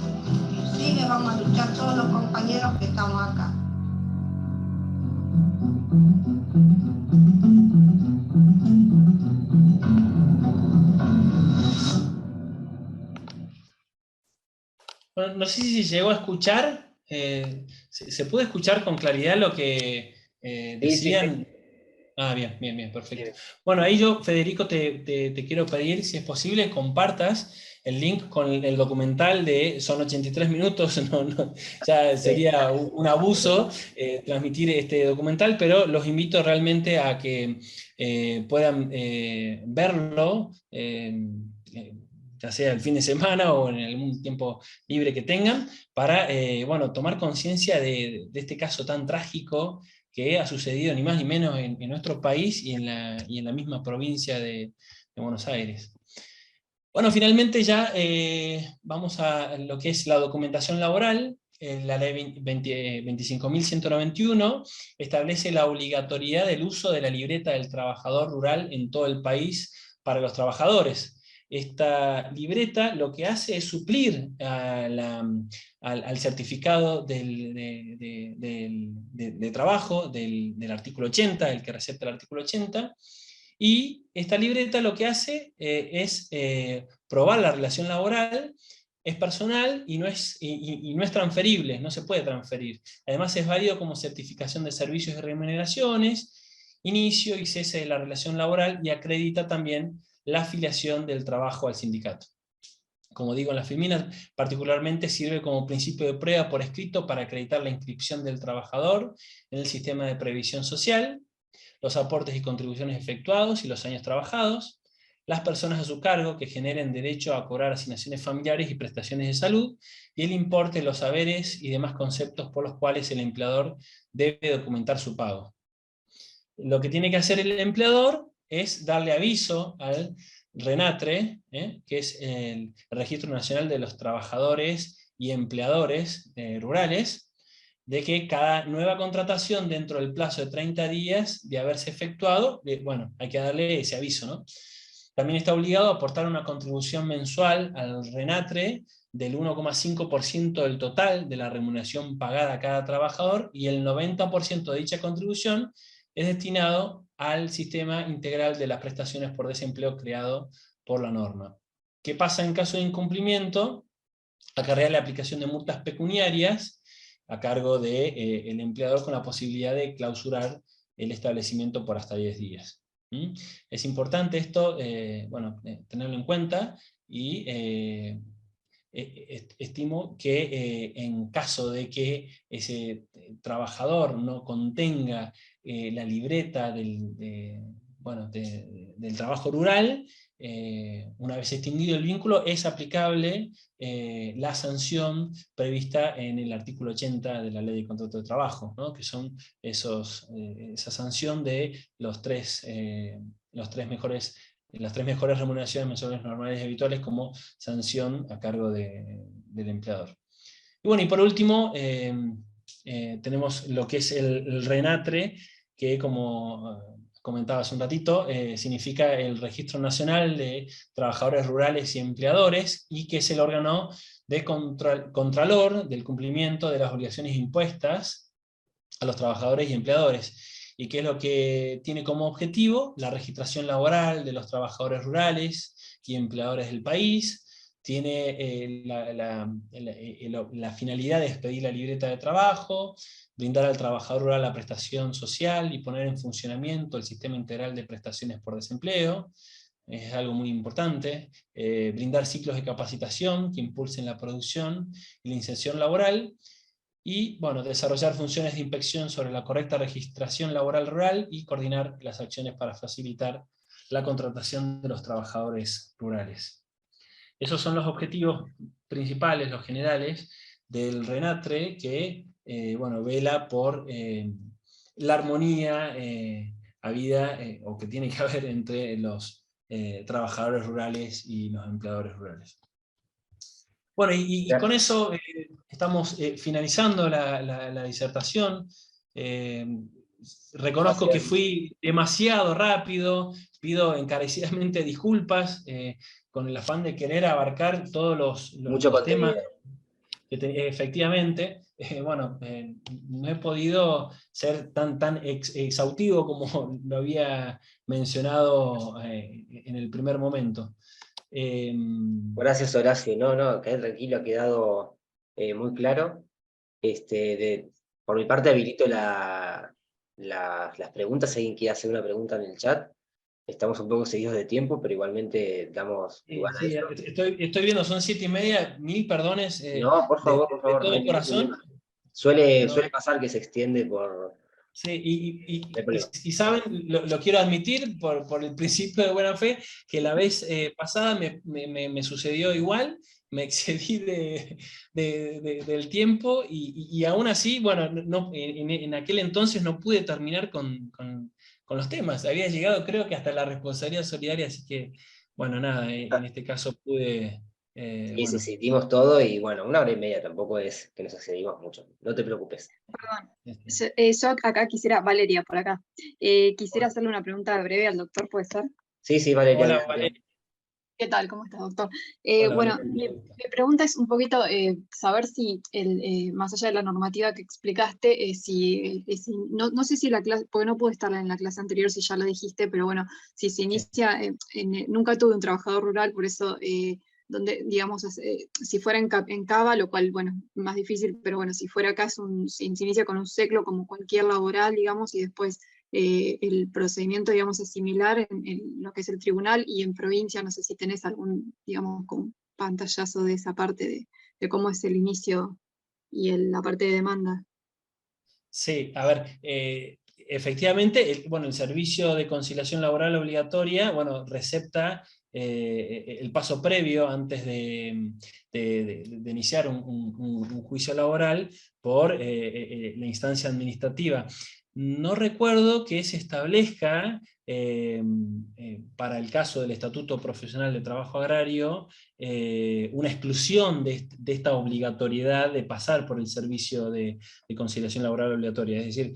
Y sigue, vamos a luchar todos los compañeros que estamos acá. Bueno, no sé si llegó a escuchar, ¿se puede escuchar con claridad lo que decían? Sí. Ah, bien, perfecto. Sí. Bueno, ahí yo, Federico, te quiero pedir, si es posible, compartas el link con el documental son 83 minutos, ya sería un abuso transmitir este documental, pero los invito realmente a que puedan verlo, ya sea el fin de semana o en algún tiempo libre que tengan, para bueno, tomar conciencia de este caso tan trágico que ha sucedido ni más ni menos en nuestro país y en la misma provincia de Buenos Aires. Bueno, finalmente ya vamos a lo que es la documentación laboral. La ley 25.191 establece la obligatoriedad del uso de la libreta del trabajador rural en todo el país para los trabajadores. Esta libreta lo que hace es suplir al certificado de trabajo del artículo 80, el que recepta el artículo 80, y esta libreta lo que hace es probar la relación laboral, es personal y no es transferible, no se puede transferir. Además es válido como certificación de servicios y remuneraciones, inicio y cese de la relación laboral, y acredita también la afiliación del trabajo al sindicato. Como digo, en la FEMINA particularmente sirve como principio de prueba por escrito para acreditar la inscripción del trabajador en el sistema de previsión social, los aportes y contribuciones efectuados y los años trabajados, las personas a su cargo que generen derecho a cobrar asignaciones familiares y prestaciones de salud, y el importe de los haberes y demás conceptos por los cuales el empleador debe documentar su pago. Lo que tiene que hacer el empleador es darle aviso al RENATRE, que es el Registro Nacional de los Trabajadores y Empleadores Rurales, de que cada nueva contratación dentro del plazo de 30 días de haberse efectuado, bueno, hay que darle ese aviso, ¿no? También está obligado a aportar una contribución mensual al RENATRE del 1,5% del total de la remuneración pagada a cada trabajador, y el 90% de dicha contribución es destinado al sistema integral de las prestaciones por desempleo creado por la norma. ¿Qué pasa en caso de incumplimiento? Acarrea la aplicación de multas pecuniarias a cargo del empleador, con la posibilidad de clausurar el establecimiento por hasta 10 días. Es importante esto, tenerlo en cuenta, y estimo que en caso de que ese trabajador no contenga la libreta del trabajo rural, una vez extinguido el vínculo, es aplicable la sanción prevista en el artículo 80 de la Ley de Contrato de Trabajo, ¿no? Que son esa sanción de las tres mejores remuneraciones mensuales normales y habituales como sanción a cargo del empleador. Y bueno, y por último, tenemos lo que es el RENATRE, que, como comentaba hace un ratito, significa el Registro Nacional de Trabajadores Rurales y Empleadores, y que es el órgano de contralor del cumplimiento de las obligaciones impuestas a los trabajadores y empleadores, y que es lo que tiene como objetivo la registración laboral de los trabajadores rurales y empleadores del país. Tiene la finalidad de expedir la libreta de trabajo, brindar al trabajador rural la prestación social y poner en funcionamiento el sistema integral de prestaciones por desempleo. Es algo muy importante. Brindar ciclos de capacitación que impulsen la producción y la inserción laboral. Y bueno, desarrollar funciones de inspección sobre la correcta registración laboral rural y coordinar las acciones para facilitar la contratación de los trabajadores rurales. Esos son los objetivos principales, los generales, del RENATRE, que vela por la armonía habida, o que tiene que haber, entre los trabajadores rurales y los empleadores rurales. Bueno, y con eso estamos finalizando la disertación. Reconozco que fui demasiado rápido, pido encarecidamente disculpas, con el afán de querer abarcar todos los temas. Efectivamente, no he podido ser tan exhaustivo como lo había mencionado en el primer momento. Gracias, Horacio. No, quedé tranquilo, ha quedado muy claro. Por mi parte habilito las preguntas. Si alguien quiere hacer una pregunta en el chat. Estamos un poco seguidos de tiempo, pero igualmente damos lugar a eso. Estoy viendo, son 7:30, 1000 perdones. No, por favor, por favor. De todo corazón. Suele pasar que se extiende por... Sí, y saben, lo quiero admitir por el principio de buena fe, que la vez pasada me sucedió igual, me excedí del tiempo, y aún así, en aquel entonces no pude terminar con los temas. Había llegado, creo que hasta la responsabilidad solidaria, así que, en este caso pude... Sí, dimos todo, y 1 hora y media tampoco es que nos excedimos mucho. No te preocupes. Perdón. Yo acá quisiera, Valeria, por acá, quisiera hacerle una pregunta breve al doctor, ¿puede ser? Sí, Valeria. Hola, Valeria. ¿Qué tal? ¿Cómo estás, doctor? Hola, mi pregunta es un poquito saber si, más allá de la normativa que explicaste, no sé si la clase, porque no pude estar en la clase anterior, si ya lo dijiste, pero bueno, si se inicia, nunca tuve un trabajador rural, por eso, donde, digamos, si fuera en Cava, lo cual, más difícil, pero si fuera acá, se inicia con un ciclo como cualquier laboral, digamos, y después el procedimiento, digamos, es similar en lo que es el tribunal, y en provincia, no sé si tenés algún, digamos, como pantallazo de esa parte de cómo es el inicio y la parte de demanda. Sí, a ver, efectivamente, el servicio de conciliación laboral obligatoria, recepta el paso previo antes de iniciar un juicio laboral por la instancia administrativa. no recuerdo que se establezca, para el caso del Estatuto Profesional de Trabajo Agrario, una exclusión de esta obligatoriedad de pasar por el servicio de conciliación laboral obligatoria. Es decir,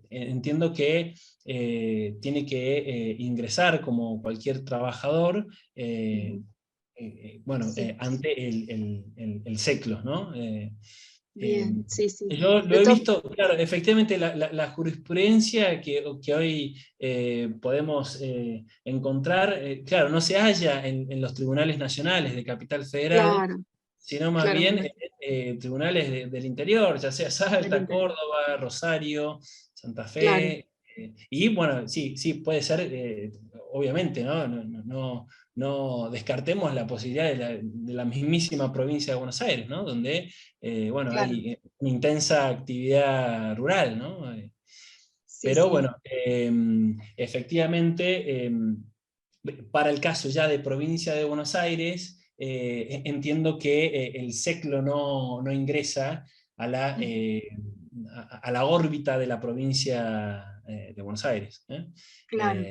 entiendo que tiene que ingresar como cualquier trabajador, bueno, Sí. ante el SECLOS, ¿no? Bien, sí, sí. Yo lo De he to- visto, claro, efectivamente la jurisprudencia que hoy podemos encontrar, claro, no se halla en los tribunales nacionales de Capital Federal, Claro, sino más claro, bien tribunales del interior, ya sea del Salta, interior. Córdoba, Rosario, Santa Claro, Fe, y bueno, sí, sí, puede ser, obviamente, ¿no? No descartemos la posibilidad de la mismísima provincia de Buenos Aires, ¿no? Donde bueno, claro. hay una intensa actividad rural, ¿no? Sí, Pero sí. bueno, efectivamente, para el caso ya de provincia de Buenos Aires, entiendo que el SECLO no ingresa a a la órbita de la provincia de Buenos Aires. Claro.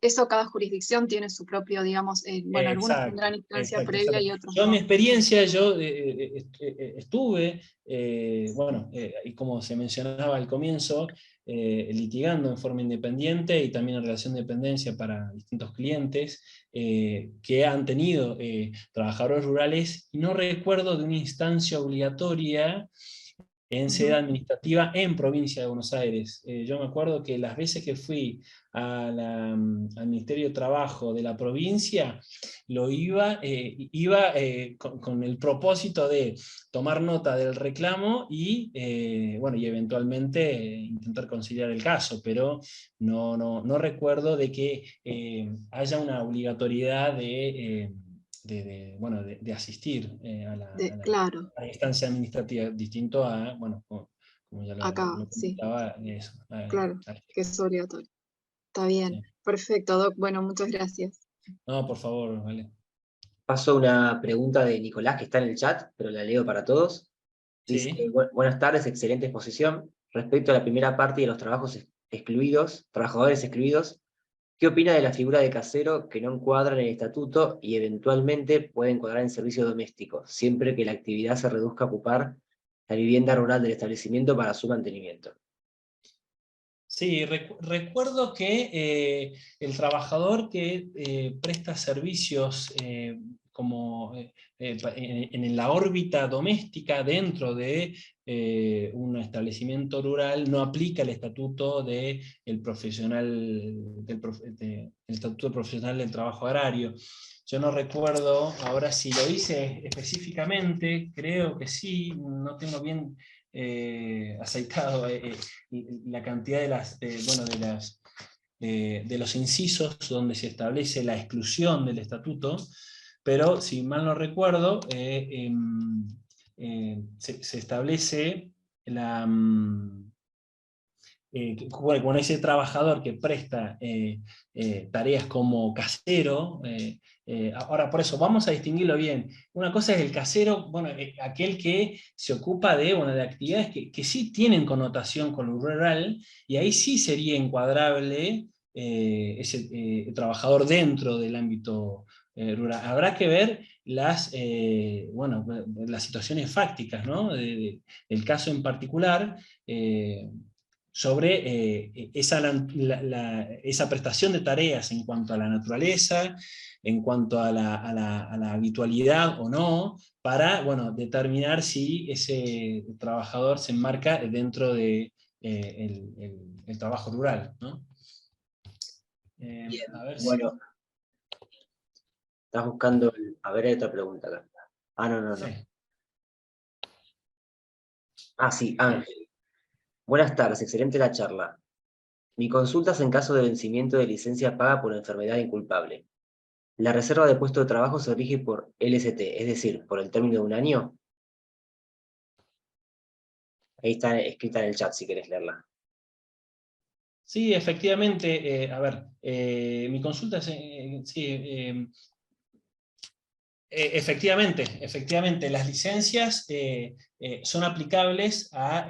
Eso cada jurisdicción tiene su propio, digamos, bueno, algunos Exacto, tendrán instancia exacto, previa exacto. y otros Yo en mi no. experiencia, yo estuve, bueno, y como se mencionaba al comienzo, litigando en forma independiente y también en relación de dependencia para distintos clientes que han tenido trabajadores rurales, y no recuerdo de una instancia obligatoria en sede Ujú. administrativa en provincia de Buenos Aires. Yo me acuerdo que las veces que fui al Ministerio de Trabajo de la provincia, iba con el propósito de tomar nota del reclamo y, bueno, y eventualmente intentar conciliar el caso, pero no recuerdo de que haya una obligatoriedad bueno, de asistir Claro, a la instancia administrativa, distinto a, bueno, como ya acá, lo sí, comentaba, eso, claro, que es obligatorio. Está bien. sí. Perfecto, Doc. Bueno, muchas gracias. No, por favor, vale. Paso una pregunta de Nicolás que está en el chat, pero la leo para todos. Dice, Sí. Buenas tardes, excelente exposición. Respecto a la primera parte de los trabajos excluidos, trabajadores excluidos, ¿qué opina de la figura de casero que no encuadra en el estatuto y eventualmente puede encuadrar en servicio doméstico, siempre que la actividad se reduzca a ocupar la vivienda rural del establecimiento para su mantenimiento? Sí, recuerdo que el trabajador que presta servicios como en la órbita doméstica dentro de un establecimiento rural no aplica el estatuto profesional el estatuto profesional del trabajo agrario. Yo no recuerdo ahora si lo hice específicamente, creo que sí, no tengo bien aceitado la cantidad de los incisos donde se establece la exclusión del estatuto, pero si mal no recuerdo, se establece bueno, con ese trabajador que presta tareas como casero. Ahora, por eso, vamos a distinguirlo bien. Una cosa es el casero, bueno, aquel que se ocupa de actividades que sí tienen connotación con lo rural, y ahí sí sería encuadrable ese trabajador dentro del ámbito rural. Habrá que ver bueno, las situaciones fácticas, ¿no? Del caso en particular, sobre esa prestación de tareas en cuanto a la naturaleza, en cuanto a la habitualidad o no, para, bueno, determinar si ese trabajador se enmarca dentro de el trabajo rural, ¿no? Bien, A ver si... bueno, estás buscando, a ver, hay otra pregunta acá. Ah, no. Sí. Ah, sí, Ángel. Buenas tardes, excelente la charla. Mi consulta es en caso de vencimiento de licencia paga por enfermedad inculpable. La reserva de puesto de trabajo se rige por LST, es decir, por el término de un año. Ahí está escrita en el chat si querés leerla. Sí, efectivamente, a ver, mi consulta es, sí, Efectivamente, las licencias son aplicables a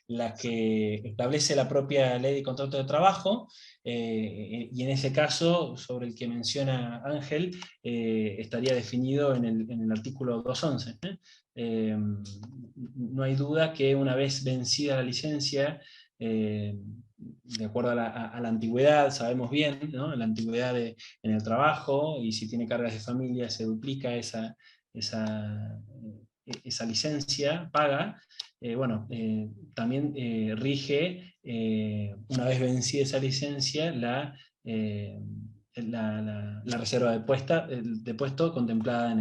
las que establece la propia ley de contrato de trabajo, y en ese caso, sobre el que menciona Ángel, estaría definido en el artículo 211. No hay duda que una vez vencida la licencia, de acuerdo a la antigüedad, sabemos bien, ¿no? La antigüedad en el trabajo, y si tiene cargas de familia se duplica esa licencia paga. También rige, una vez vencida esa licencia, la reserva de puesto contemplada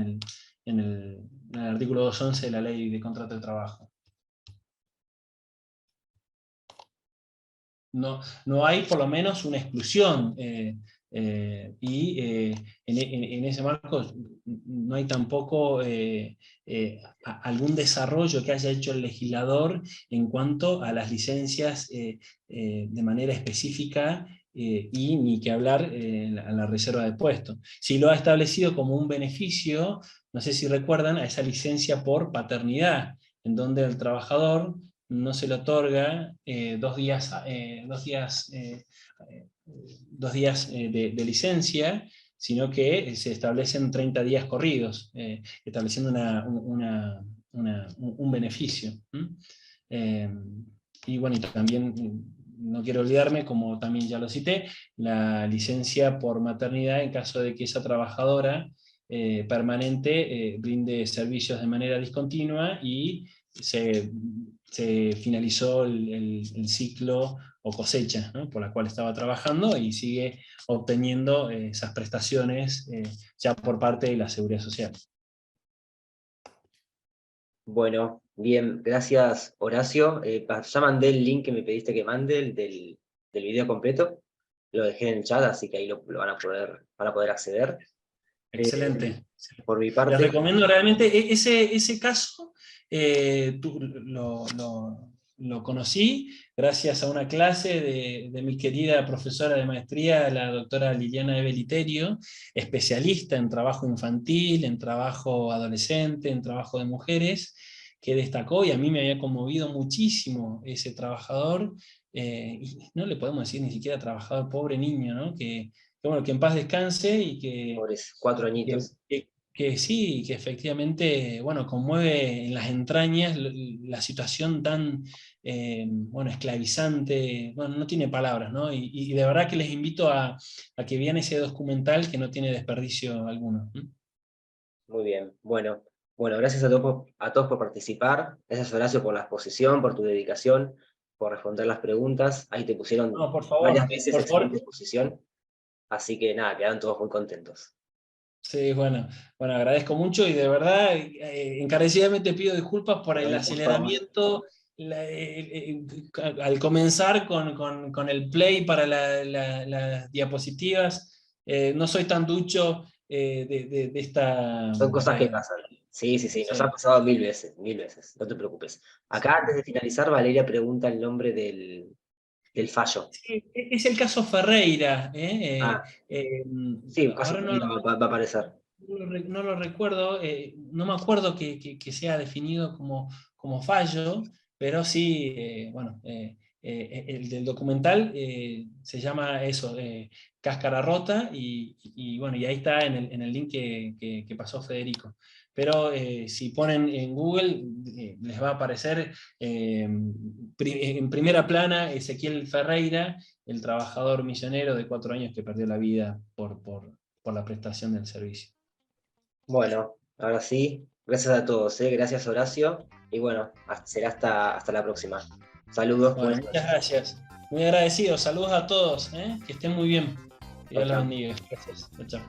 en el artículo 211 de la Ley de Contrato de Trabajo. No hay por lo menos una exclusión, y en ese marco no hay tampoco algún desarrollo que haya hecho el legislador en cuanto a las licencias de manera específica, y ni que hablar a la reserva de puesto. Si lo ha establecido como un beneficio, no sé si recuerdan, a esa licencia por paternidad, en donde el trabajador no se le otorga 2 días de licencia, sino que se establecen 30 días corridos, estableciendo un beneficio. Y bueno, y también, no quiero olvidarme, como también ya lo cité, la licencia por maternidad en caso de que esa trabajadora permanente brinde servicios de manera discontinua y se finalizó el ciclo o cosecha, ¿no?, por la cual estaba trabajando, y sigue obteniendo esas prestaciones ya por parte de la Seguridad Social. Bueno, bien, gracias Horacio. Ya mandé el link que me pediste que mande, del video completo. Lo dejé en el chat, así que ahí lo van a poder acceder. Excelente. Por mi parte, les recomiendo realmente ese caso. Lo conocí gracias a una clase de mi querida profesora de maestría, la doctora Liliana Eveliterio, especialista en trabajo infantil, en trabajo adolescente, en trabajo de mujeres, que destacó, y a mí me había conmovido muchísimo ese trabajador, y no le podemos decir ni siquiera trabajador, pobre niño, ¿no? Que en paz descanse, y que... pobres 4 añitos. Que sí, que efectivamente, conmueve en las entrañas la situación tan, esclavizante, no tiene palabras, ¿no? Y de verdad que les invito a que vean ese documental, que no tiene desperdicio alguno. Muy bien, bueno, gracias a todos por participar, gracias Horacio por la exposición, por tu dedicación, por responder las preguntas, ahí te pusieron No, por favor, varias veces por favor. exposición, así que nada, quedaron todos muy contentos. Sí, bueno, agradezco mucho, y de verdad, encarecidamente pido disculpas por el aceleramiento, al comenzar con el play para las diapositivas. No soy tan ducho de esta... Son cosas que pasan. Sí, nos ha pasado mil veces, no te preocupes. Acá, antes de finalizar, Valeria pregunta el nombre del fallo. Sí, es el caso Ferreira. Sí, el caso Ferreira va a aparecer. No lo recuerdo, no me acuerdo que sea definido como fallo, pero sí, el del documental se llama eso, Cáscara Rota, y ahí está en el link que pasó Federico. Pero si ponen en Google, les va a aparecer en primera plana Ezequiel Ferreira, el trabajador misionero de 4 años que perdió la vida por la prestación del servicio. Bueno, ahora sí, gracias a todos, gracias Horacio, y será hasta la próxima. Saludos. Muchas gracias, muy agradecido, saludos a todos, que estén muy bien, que Dios los bendiga. Gracias, chao.